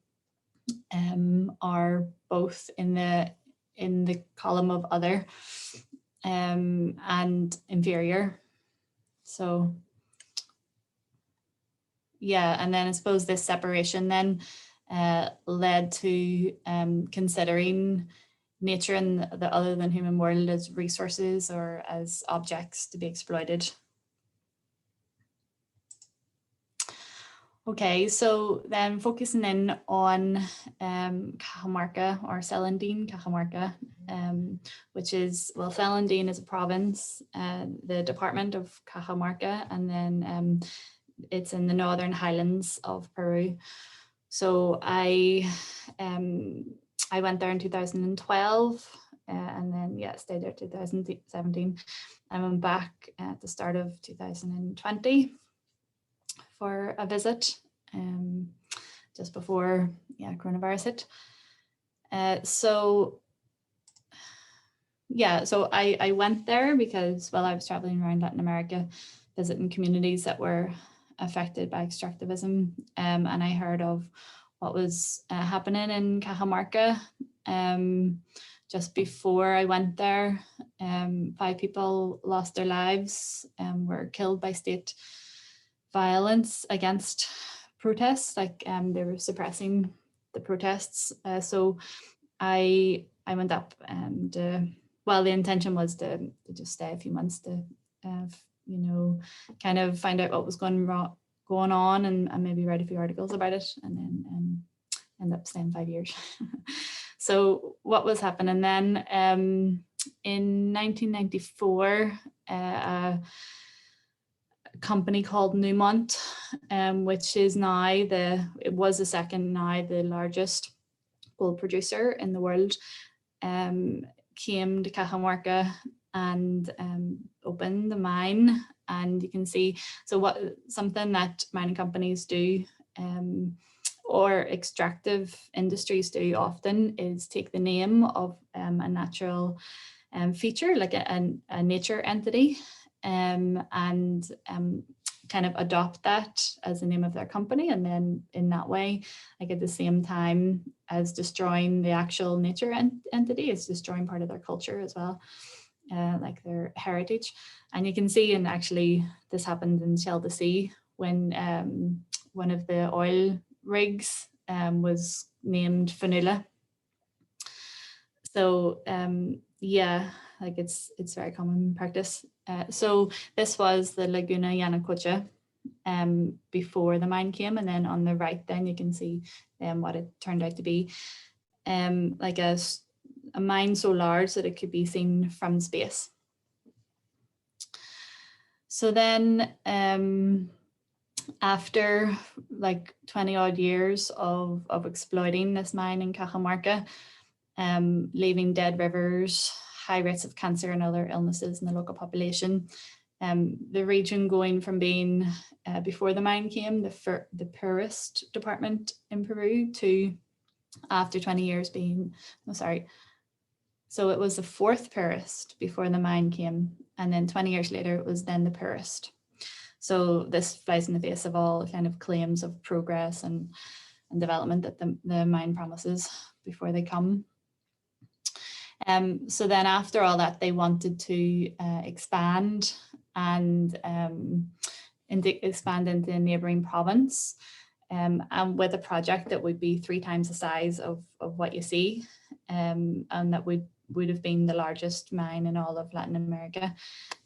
are both in the column of other and inferior. So yeah, and then I suppose this separation then led to considering nature and the other than human world as resources or as objects to be exploited. Okay, so then focusing in on Cajamarca or Celandine, Cajamarca, which is, well, Celandine is a province, the department of Cajamarca, and then it's in the northern highlands of Peru. So I went there in 2012 and then stayed there 2017. I went back at the start of 2020 for a visit just before coronavirus hit. So I went there because, well, I was traveling around Latin America visiting communities that were affected by extractivism, and I heard of what was happening in Cajamarca. Just before I went there, 5 people lost their lives and were killed by state violence against protests, like they were suppressing the protests. So I went up and well, the intention was to just stay a few months to kind of find out what was going on and maybe write a few articles about it, and then end up staying 5 years. So what was happening then? In 1994, a company called Newmont, which is now it was the second, now the largest gold producer in the world, came to Cajamarca and opened the mine. And you can see, so something that mining companies do, or extractive industries do often, is take the name of a natural feature, like a nature entity, and kind of adopt that as the name of their company, and then in that way, like at the same time as destroying the actual nature entity, it's destroying part of their culture as well, like their heritage. And you can see, and actually this happened in Shell to Sea when one of the oil rigs was named Fanula. So like it's very common practice. So this was the Laguna Yanacocha before the mine came, and then on the right then you can see what it turned out to be, like a mine so large that it could be seen from space. So then after like 20 odd years of exploiting this mine in Cajamarca, leaving dead rivers, high rates of cancer and other illnesses in the local population, the region going from being, before the mine came, the poorest department in Peru, to after 20 years being, so it was the 4th poorest before the mine came, and then 20 years later it was then the poorest. So this flies in the face of all kind of claims of progress and development that the mine promises before they come. So then after all that, they wanted to expand and expand into a neighboring province, and with a project that would be 3 times the size of what you see, and that would have been the largest mine in all of Latin America,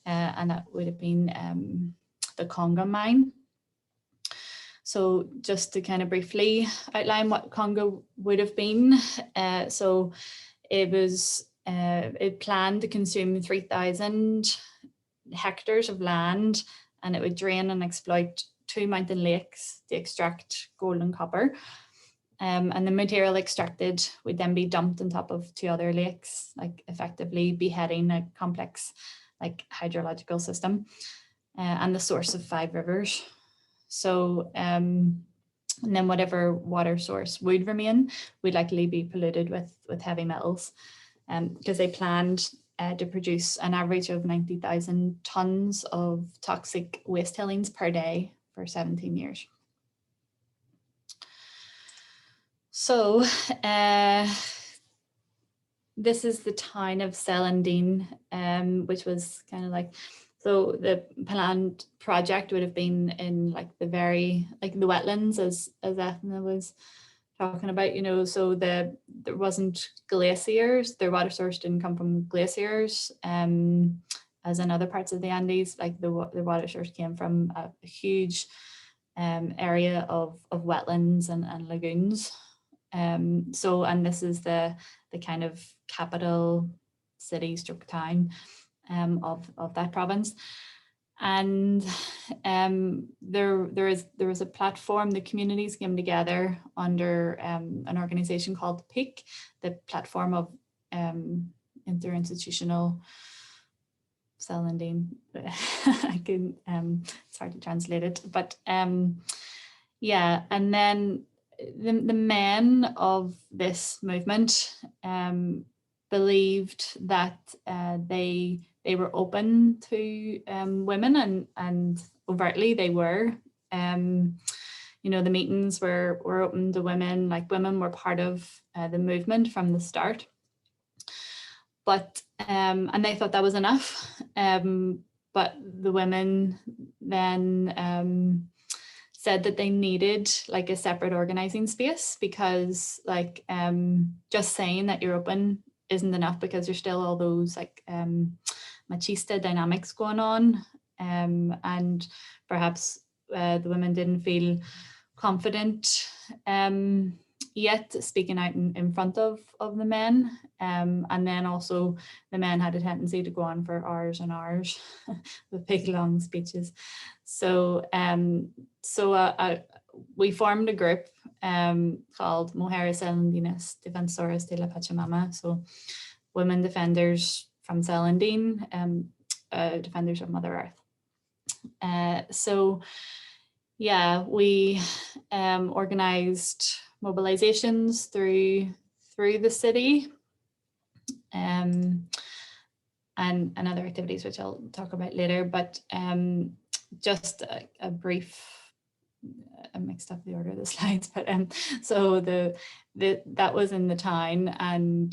and that would have been the Congo mine. So just to kind of briefly outline what Congo would have been, so it was it planned to consume 3,000 hectares of land, and it would drain and exploit 2 mountain lakes to extract gold and copper. And the material extracted would then be dumped on top of 2 other lakes, like effectively beheading a complex like hydrological system and the source of 5 rivers. So and then whatever water source would remain would likely be polluted with heavy metals, because they planned to produce an average of 90,000 tons of toxic waste tailings per day for 17 years. So this is the town of Celandine, which was kind of like, so the planned project would have been in like the wetlands, as Eithne was talking about, you know, so there wasn't glaciers, their water source didn't come from glaciers, as in other parts of the Andes. Like the water source came from a huge area of wetlands and lagoons. So, and this is the kind of capital city stroke town of that province. And there was a platform, the communities came together under an organization called PEAK, the platform of interinstitutional Celandine. I can, it's hard to translate it, but yeah, and then the men of this movement believed that they were open to women, and overtly they were. You know, the meetings were open to women, like women were part of the movement from the start. But and they thought that was enough. But the women then said that they needed like a separate organizing space, because like just saying that you're open isn't enough, because there's still all those like machista dynamics going on, and perhaps the women didn't feel confident yet speaking out in front of the men, and then also the men had a tendency to go on for hours and hours with big long speeches. So we formed a group called Mujeres Celandinas Defensoras de la Pachamama, so women defenders from Celandine, defenders of Mother Earth. So yeah, we organized mobilizations through the city, and other activities which I'll talk about later, but just a brief, I mixed up the order of the slides, but so that was in the town, and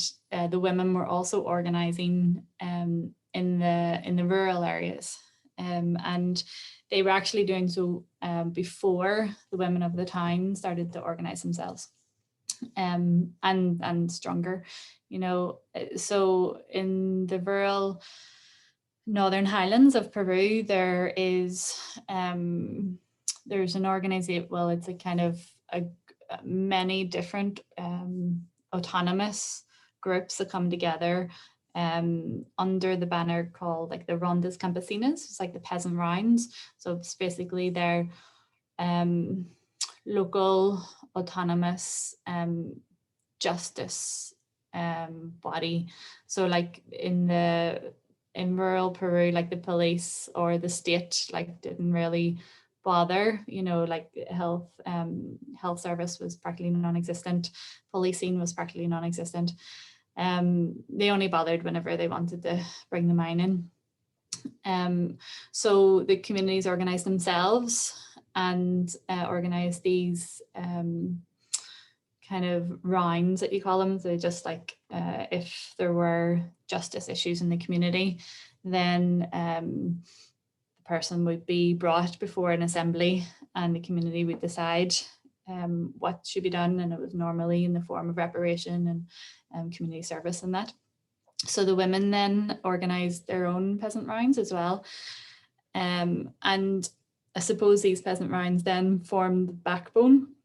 the women were also organizing in the rural areas, and they were actually doing so before the women of the town started to organize themselves, and stronger, you know. So in the rural Northern Highlands of Peru, there's an organization, well, it's a kind of many different autonomous groups that come together under the banner called like the Rondas Campesinas. It's like the peasant rounds. So it's basically their local autonomous justice body. So like in rural Peru, like the police or the state like didn't really bother, you know, like health service was practically non-existent, policing was practically non-existent. They only bothered whenever they wanted to bring the mine in. So the communities organized themselves and organized these kind of rounds that you call them. So just like if there were justice issues in the community, then the person would be brought before an assembly and the community would decide what should be done, and it was normally in the form of reparation and community service and that. So the women then organised their own peasant rounds as well, and I suppose these peasant rounds then formed the backbone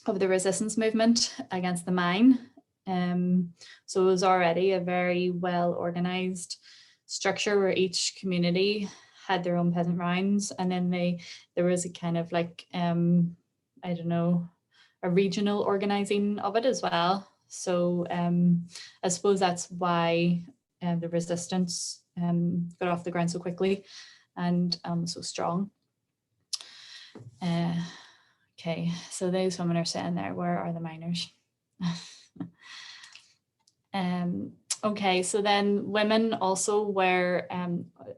of the resistance movement against the mine. So it was already a very well organised structure where each community had their own peasant rounds, and then there was a kind of like I don't know, a regional organizing of it as well. So I suppose that's why the resistance got off the ground so quickly and so strong. Okay, so those women are saying there, where are the minors? Okay, so then women also were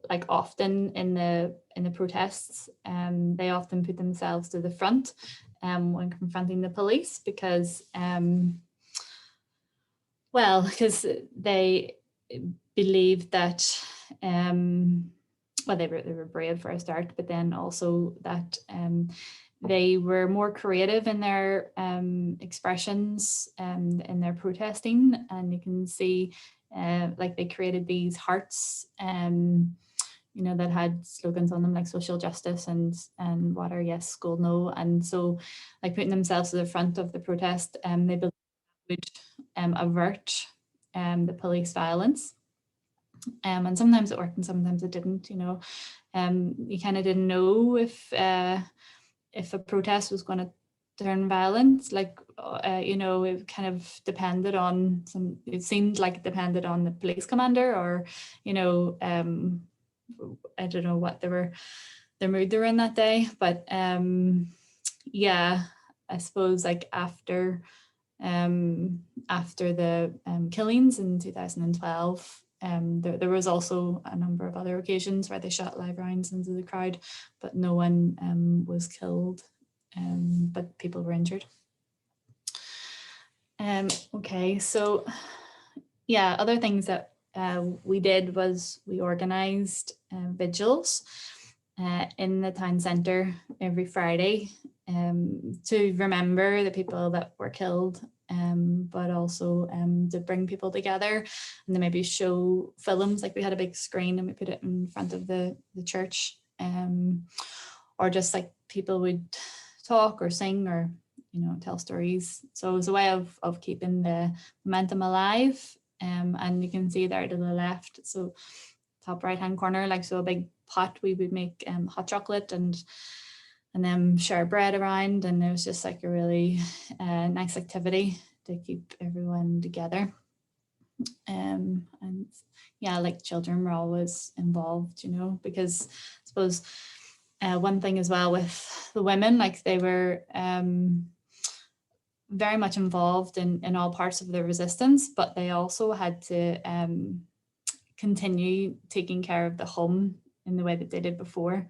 like often in the protests, they often put themselves to the front when confronting the police because well, because they believed that well, they were brave for a start, but then also that they were more creative in their expressions in their protesting, and you can see like they created these hearts you know, that had slogans on them like social justice and water yes, school no, and so like putting themselves to the front of the protest, they believed would avert the police violence. And sometimes it worked and sometimes it didn't, you know. You kind of didn't know if a protest was going to turn violent, like, you know, it kind of depended on it seemed like it depended on the police commander or, you know, I don't know what their mood they were in that day. But yeah, I suppose like after the killings in 2012, there was also a number of other occasions where they shot live rounds into the crowd, but no one was killed, but people were injured. Okay, so yeah, other things that we did was we organised vigils in the town centre every Friday to remember the people that were killed, but also to bring people together and to maybe show films. Like we had a big screen and we put it in front of the church, or just like people would talk or sing or, you know, tell stories. So it was a way of keeping the momentum alive. And you can see there to the left, so top right hand corner, like, so a big pot, we would make hot chocolate and then share bread around, and it was just like a really nice activity to keep everyone together. And yeah, like children were always involved, you know, because I suppose one thing as well with the women, like they were very much involved in all parts of the resistance, but they also had to continue taking care of the home in the way that they did before.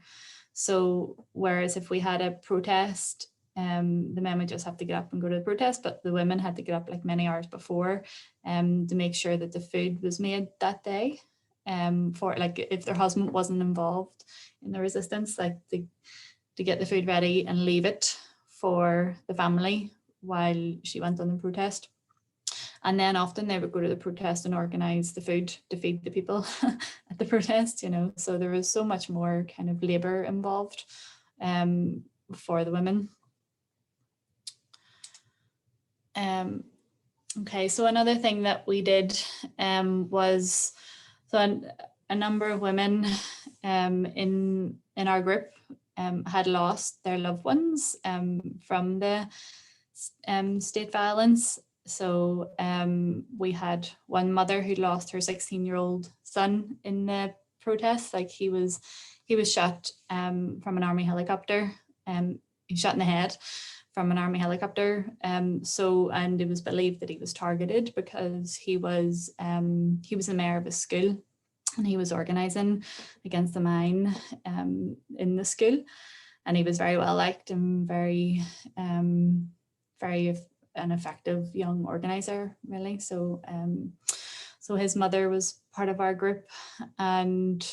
So whereas if we had a protest, the men would just have to get up and go to the protest, but the women had to get up like many hours before to make sure that the food was made that day, for like if their husband wasn't involved in the resistance, like to get the food ready and leave it for the family while she went on the protest. And then often they would go to the protest and organise the food to feed the people at the protest, you know. So there was so much more kind of labour involved for the women. Okay, so another thing that we did was, so a number of women in our group had lost their loved ones from the state violence. So we had one mother who lost her 16-year-old son in the protests. Like he was shot from an army helicopter. He shot in the head from an army helicopter. And it was believed that he was targeted because he was the mayor of a school, and he was organising against the mine in the school, and he was very well liked and very an effective young organizer, really. So so his mother was part of our group, and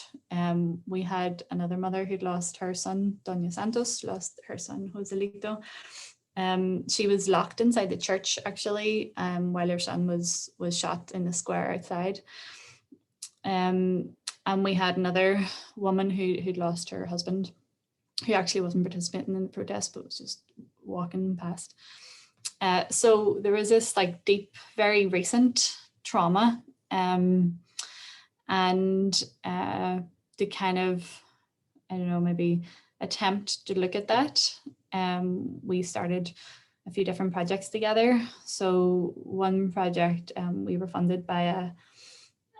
we had another mother who'd lost her son, Doña Santos, lost her son, Joselito. She was locked inside the church actually, while her son was shot in the square outside. And we had another woman who'd lost her husband, who actually wasn't participating in the protest but was just walking past. So there was this like deep, very recent trauma, and to kind of, I don't know, maybe attempt to look at that, we started a few different projects together. So one project, we were funded by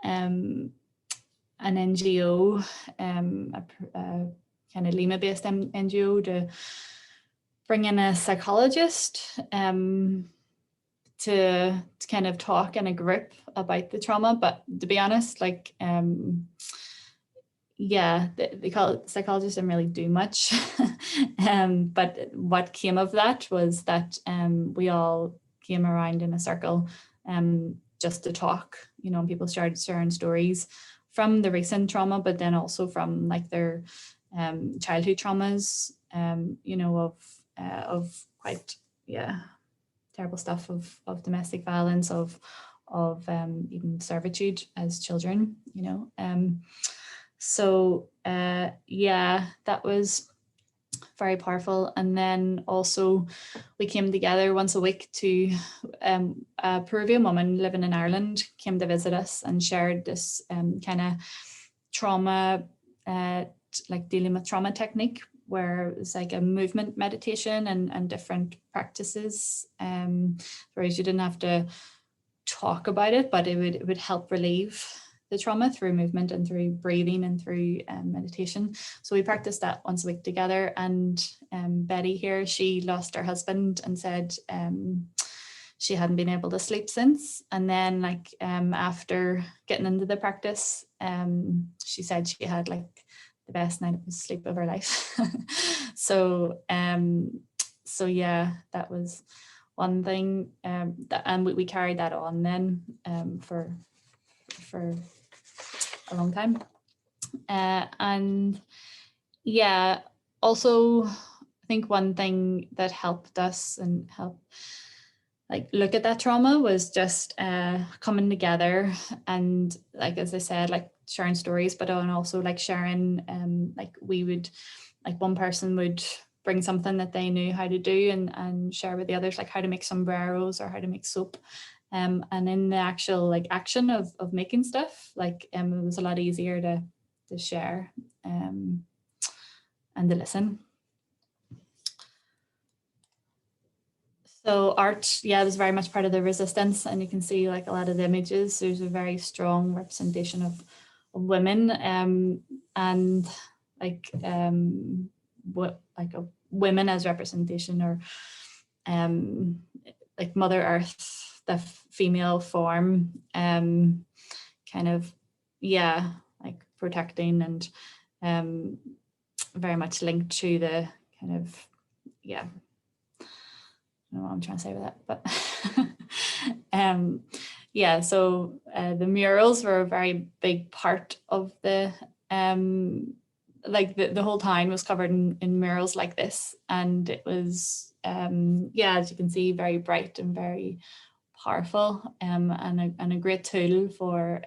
an NGO, a kind of Lima-based NGO, to bring in a psychologist to kind of talk in a group about the trauma. But to be honest, like, yeah, the psychologists didn't really do much. But what came of that was that we all came around in a circle just to talk, you know, and people started sharing stories from the recent trauma, but then also from like their childhood traumas, you know, of quite, yeah, terrible stuff of domestic violence, of even servitude as children, you know. So yeah, that was very powerful. And then also we came together once a week to a Peruvian woman living in Ireland came to visit us and shared this kind of trauma, like dealing with trauma technique, where it's like a movement meditation and different practices, whereas you didn't have to talk about it, but it would help relieve the trauma through movement and through breathing and through meditation. So we practiced that once a week together. And Betty here, she lost her husband and said she hadn't been able to sleep since. And then like after getting into the practice, she said she had like the best night of sleep of her life. So yeah, that was one thing, and we carried that on then for a long time. And yeah, also I think one thing that helped us and helped like look at that trauma was just coming together and, like as I said, like sharing stories, but also like sharing like we would, like one person would bring something that they knew how to do and share with the others, like how to make sombreros or how to make soap. And in the actual like action of making stuff, like it was a lot easier to share and to listen. So art, yeah, was very much part of the resistance, and you can see like a lot of the images, there's a very strong representation of women and like what like a women as representation, or like Mother Earth, the female form, kind of, yeah, like protecting and very much linked to the kind of, yeah, I don't know what I'm trying to say with that, but yeah, so the murals were a very big part of the like the whole town was covered in murals like this, and it was yeah, as you can see, very bright and very powerful, and a great tool for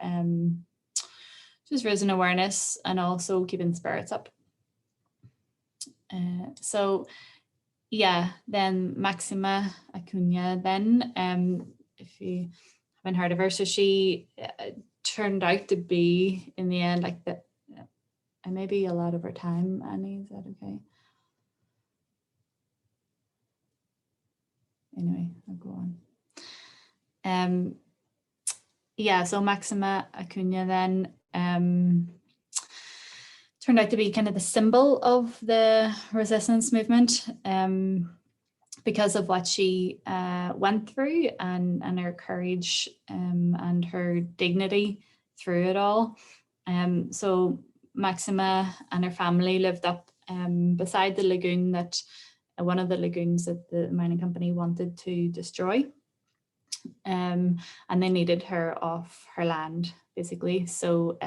just raising awareness and also keeping spirits up. So yeah, then Maxima Acuna then, if you haven't heard of her, so she turned out to be in the end like the, and maybe a lot of her time, Annie, is that okay? Anyway, I'll go on. Yeah, so Maxima Acuna then turned out to be kind of the symbol of the resistance movement, because of what she went through and her courage and her dignity through it all. So Maxima and her family lived up beside the lagoon that one of the lagoons that the mining company wanted to destroy. And they needed her off her land, basically. So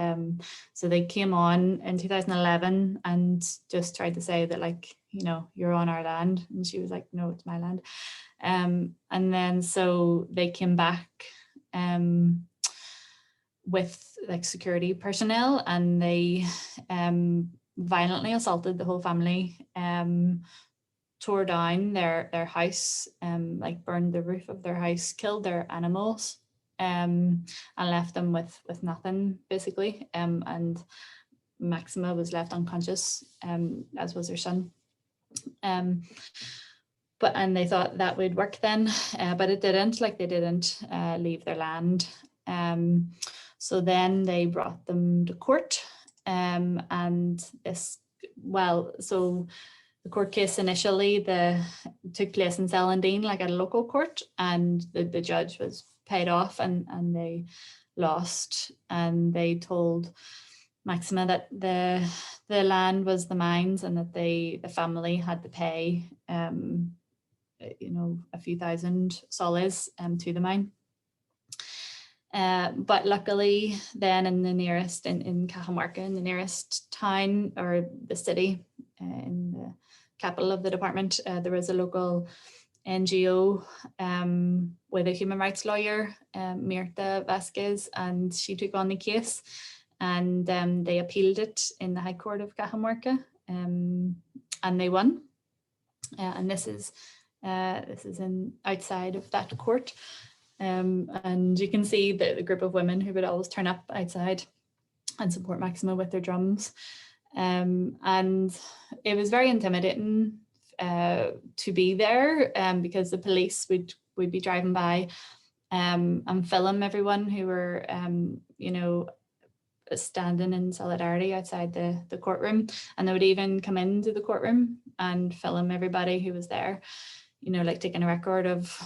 so they came on in 2011 and just tried to say that, like, you know, you're on our land. And she was like, no, it's my land. And then so they came back with like security personnel, and they violently assaulted the whole family, tore down their house, like burned the roof of their house, killed their animals, and left them with nothing, basically. And Maxima was left unconscious, as was her son. and they thought that would work then, but it didn't. Like, they didn't leave their land. So then they brought them to court, and this, well, so the court case initially took place in Celandine, like at a local court, and the judge was paid off, and they lost, and they told Maxima that the land was the mines, and that the family had to pay a few thousand soles to the mine. But luckily then in Cajamarca, in the nearest town or the city, in the capital of the department, there was a local NGO with a human rights lawyer, Mirta Vasquez, and she took on the case, and they appealed it in the High Court of Cajamarca, and they won. And this is outside of that court. And you can see the group of women who would always turn up outside and support Maxima with their drums. And it was very intimidating to be there, because the police would be driving by and film everyone who were, standing in solidarity outside the courtroom. And they would even come into the courtroom and film everybody who was there, like taking a record of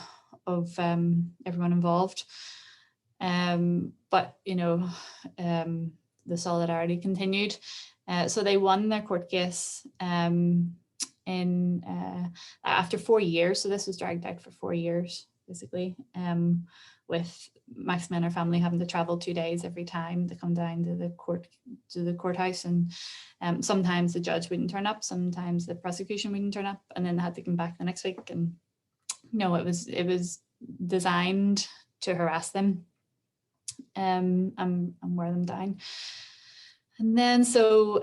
everyone involved. But the solidarity continued. So they won their court case after 4 years. So this was dragged out for 4 years, basically, with Maxima and her family having to travel 2 days every time to come down to the courthouse. And sometimes the judge wouldn't turn up, sometimes the prosecution wouldn't turn up, and then they had to come back the next week. And it was designed to harass them and wear them down. And then so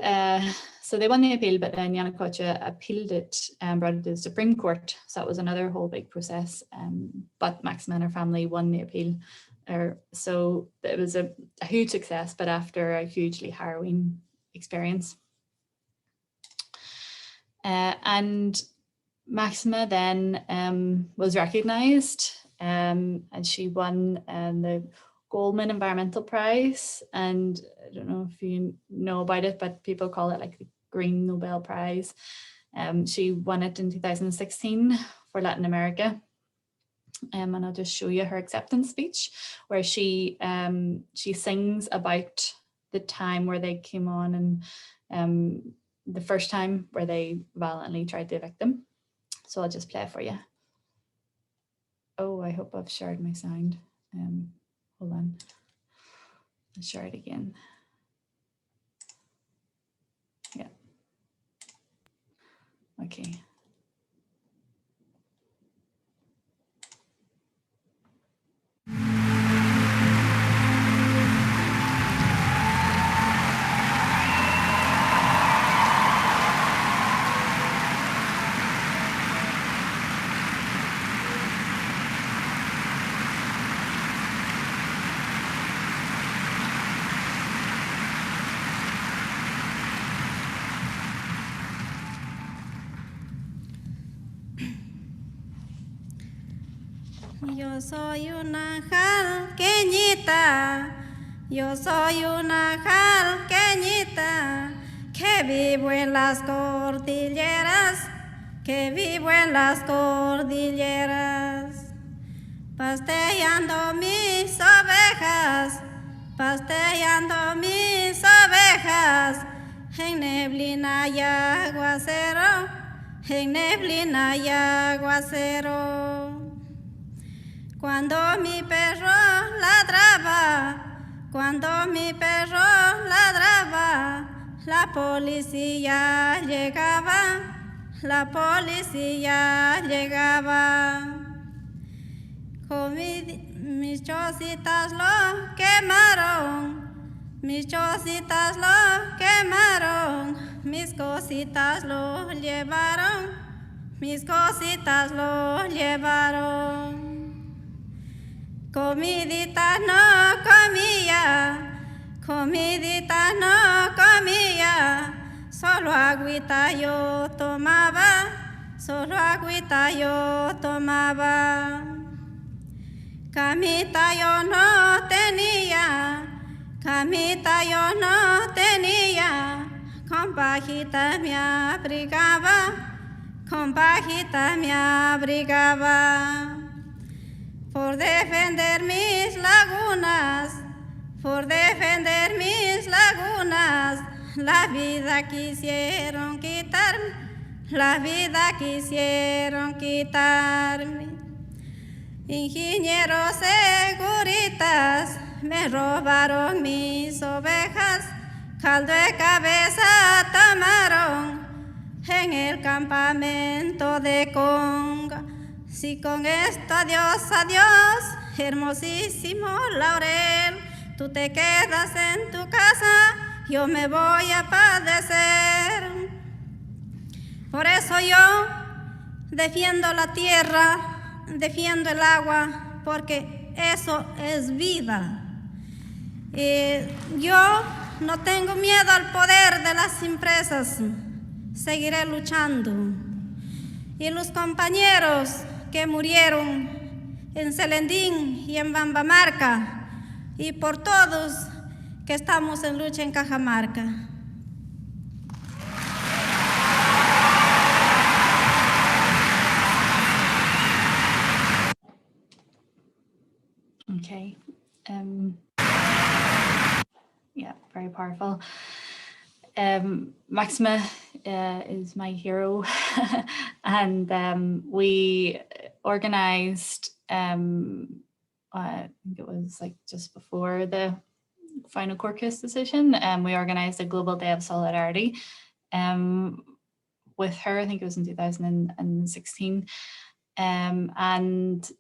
they won the appeal, but then Yanacocha appealed it and brought it to the Supreme Court. So that was another whole big process. But Maxima and her family won the appeal. So it was a huge success, but after a hugely harrowing experience. And Maxima then was recognised, and she won the Goldman Environmental Prize. And I don't know if you know about it, but people call it like the Green Nobel Prize. She won it in 2016 for Latin America. And I'll just show you her acceptance speech, where she sings about the time where they came on, and the first time where they violently tried to evict them. So I'll just play it for you. Oh, I hope I've shared my sound. Hold on. I'll share it again. Yeah. Okay. Yo soy una jalqueñita, yo soy una jalqueñita, que vivo en las cordilleras, que vivo en las cordilleras, pasteando mis ovejas, pasteando mis ovejas, en neblina y aguacero, en neblina y aguacero. Cuando mi perro ladraba, cuando mi perro ladraba, la policía llegaba, la policía llegaba. Con mis chocitas lo quemaron, mis chocitas lo quemaron, mis cositas lo llevaron, mis cositas lo llevaron. Comidita no comía, comidita no comía, solo agüita yo tomaba, solo agüita yo tomaba. Camita yo no tenía, camita yo no tenía, con pajita me abrigaba, con pajita me abrigaba. Por defender mis lagunas, por defender mis lagunas, la vida quisieron quitarme, la vida quisieron quitarme. Ingenieros seguritas me robaron mis ovejas, caldo de cabeza tomaron en el campamento de Conga. Si con esto adiós, adiós, hermosísimo laurel, tú te quedas en tu casa, yo me voy a padecer. Por eso yo defiendo la tierra, defiendo el agua, porque eso es vida. Yo no tengo miedo al poder de las empresas, seguiré luchando. Y los compañeros que murieron en Selendín y en Bambamarca, y por todos que estamos en lucha en Cajamarca. Okay. Yeah, very powerful. Maxima is my hero, and we organized, I think it was like just before the final caucus decision, we organized a global day of solidarity with her. I think it was in 2016, and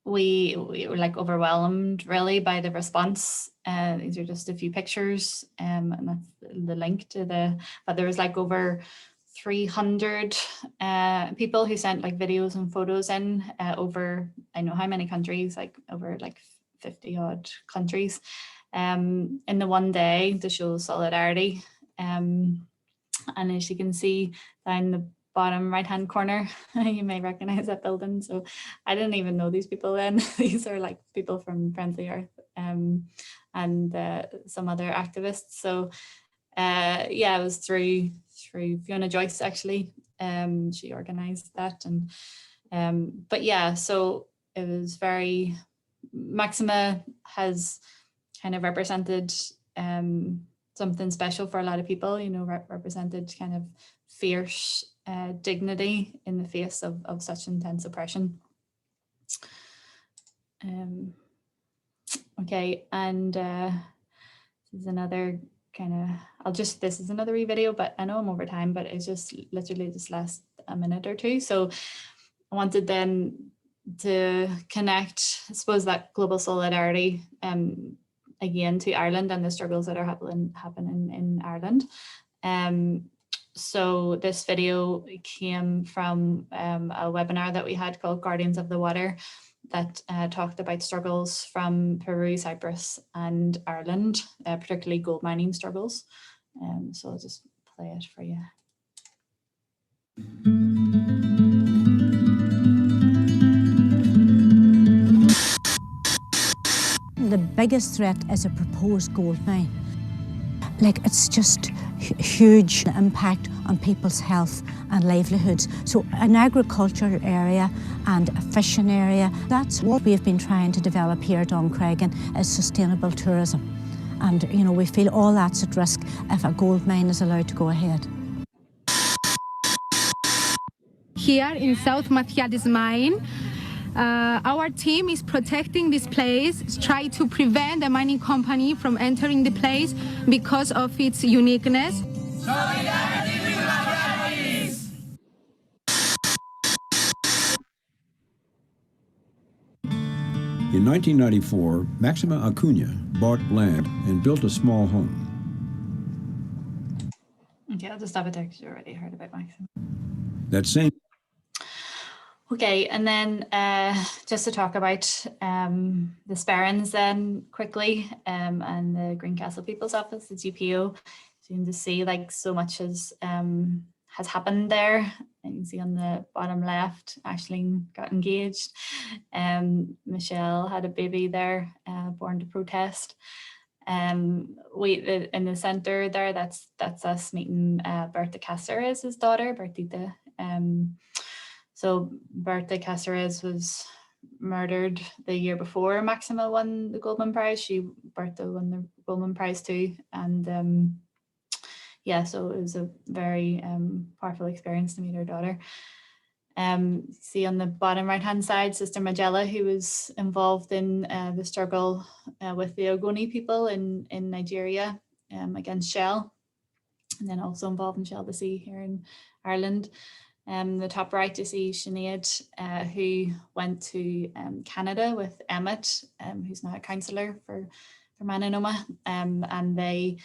we were like overwhelmed really by the response. These are just a few pictures, and that's the link to but there was like over 300 people who sent like videos and photos in over, I know how many countries, like over like 50 odd countries, in the one day to show solidarity. And as you can see down the bottom right hand corner, you may recognize that building. So I didn't even know these people then. These are like people from Friendly Earth and some other activists. So yeah, it was through Fiona Joyce actually. She organized that, and but yeah, so it was very, Maxima has kind of represented something special for a lot of people, you know, represented kind of fierce dignity in the face of such intense oppression. Okay, and this is another kind of, this is another wee video, but I know I'm over time, but it's just literally just last a minute or two. So I wanted then to connect, I suppose, that global solidarity again to Ireland and the struggles that are happening in Ireland. So this video came from a webinar that we had called Guardians of the Water that talked about struggles from Peru, Cyprus and Ireland, particularly gold mining struggles. So I'll just play it for you. The biggest threat is a proposed gold mine. Like, it's just huge impact on people's health and livelihoods. So an agricultural area and a fishing area, that's what we've been trying to develop here at Doncragan, is sustainable tourism. And, you know, we feel all that's at risk if a gold mine is allowed to go ahead. Here in South Mathiadis mine, our team is protecting this place, try to prevent the mining company from entering the place because of its uniqueness. Solidarity with Mathiadis! In 1994, Maxima Acuna bought land and built a small home. Okay, I'll just stop it there because you already heard about Maxima. That same. Okay, and then just to talk about the Sperrins then quickly, and the Greencastle People's Office, the GPO. So you can just see like so much has happened there And you can see on the bottom left, Aisling got engaged. Michelle had a baby there, born to protest. In the center there, that's us meeting Berta Cáceres' daughter, Bertita. So Berta Cáceres was murdered the year before Maxima won the Goldman Prize. Berta won the Goldman Prize too, and yeah, so it was a very powerful experience to meet her daughter. See on the bottom right hand side, Sister Magella, who was involved in the struggle with the Ogoni people in Nigeria against Shell, and then also involved in Shell the Sea here in Ireland. The top right, you see Sinead, who went to Canada with Emmett, who's now a councillor for Mananoma, and they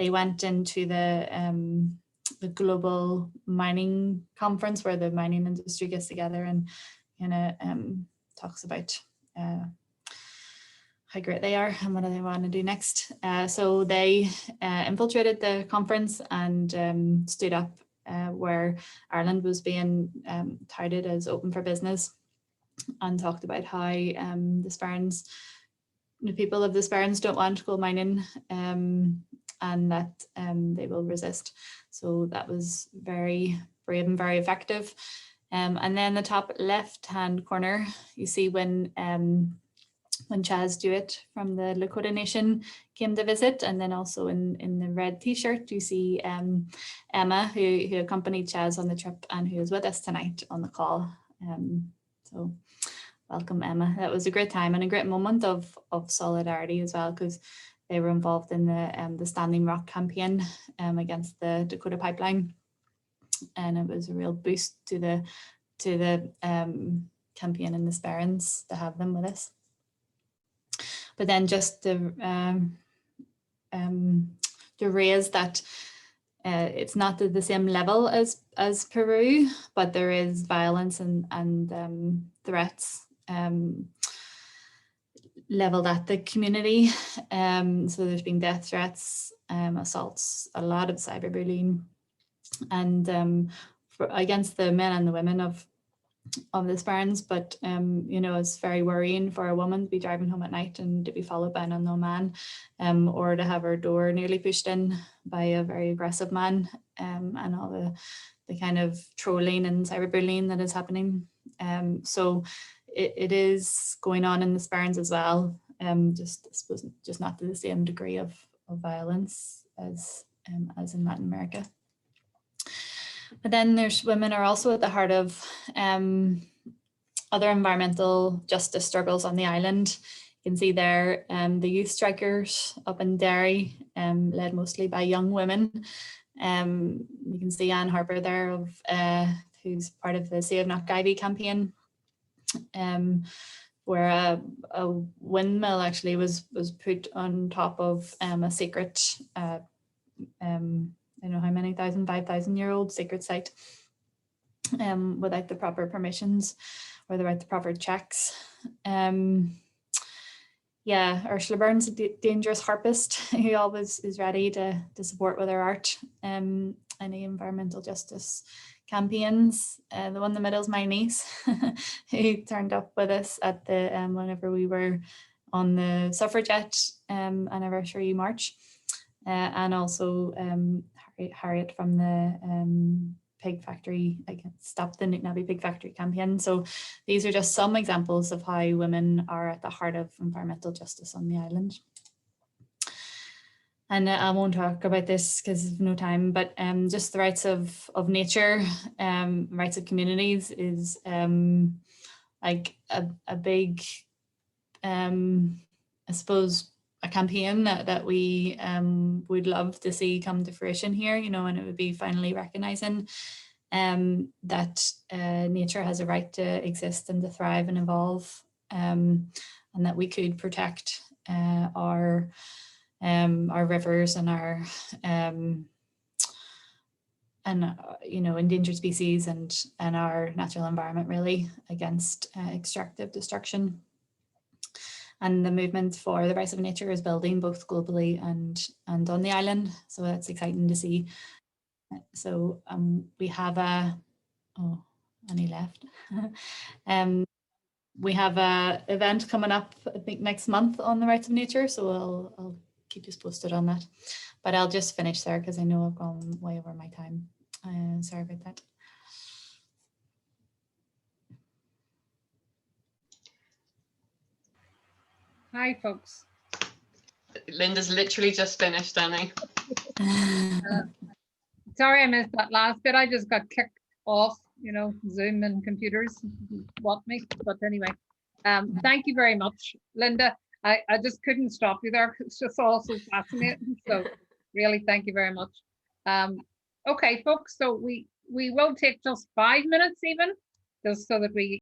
went into the global mining conference where the mining industry gets together and kind of talks about how great they are and what do they want to do next. So they infiltrated the conference and stood up where Ireland was being touted as open for business, and talked about how the people of the Sperrins don't want gold mining, and that they will resist. So that was very brave and very effective. And then the top left-hand corner, you see when Chaz Dewitt from the Lakota Nation came to visit, and then also in the red t-shirt, you see Emma, who accompanied Chaz on the trip and who is with us tonight on the call. So welcome, Emma. That was a great time and a great moment of solidarity as well, because they were involved in the Standing Rock campaign against the Dakota Pipeline, and it was a real boost to the campaign in the Sperrins to have them with us. But then just to raise that it's not at the same level as Peru, but there is violence and threats leveled at the community. So there's been death threats, assaults, a lot of cyberbullying, and against the men and the women of the Sperrins. But you know, it's very worrying for a woman to be driving home at night and to be followed by an unknown man, or to have her door nearly pushed in by a very aggressive man, and all the kind of trolling and cyberbullying that is happening. So it is going on in the Sperrins as well, just not to the same degree of violence as in Latin America. But then women are also at the heart of other environmental justice struggles on the island. You can see there the youth strikers up in Derry, led mostly by young women. You can see Anne Harper there, who's part of the Save Knockivy campaign, where a windmill actually was put on top of a secret, I don't know how many 5,000-year-old sacred site, without the proper permissions or without the proper checks. Yeah, Ursula Burns, a dangerous harpist who always is ready to support with her art any environmental justice campaigns. The one in the middle is my niece, who turned up with us at the whenever we were on the suffragette anniversary march, and also Harriet from the pig factory, Stop the Newtownabbey Pig Factory campaign. So these are just some examples of how women are at the heart of environmental justice on the island. And I won't talk about this because of no time, but just the rights of nature, rights of communities is like a big, I suppose, a campaign that we would love to see come to fruition here, you know, and it would be finally recognizing that nature has a right to exist and to thrive and evolve, and that we could protect our rivers and our you know, endangered species and our natural environment really against extractive destruction. And the movement for the rights of nature is building both globally and on the island. So that's exciting to see. So we have Oh, and he left. We have a event coming up, I think next month, on the rights of nature, so I'll keep you posted on that. But I'll just finish there because I know I've gone way over my time. Sorry about that. Hi, folks. Lynda's literally just finished, Annie. Sorry I missed that last bit. I just got kicked off, you know, Zoom and computers, what me. But anyway, thank you very much, Lynda. I just couldn't stop you there. It's just all so fascinating. So really, thank you very much. Okay, folks, so we will take just 5 minutes even, just so that we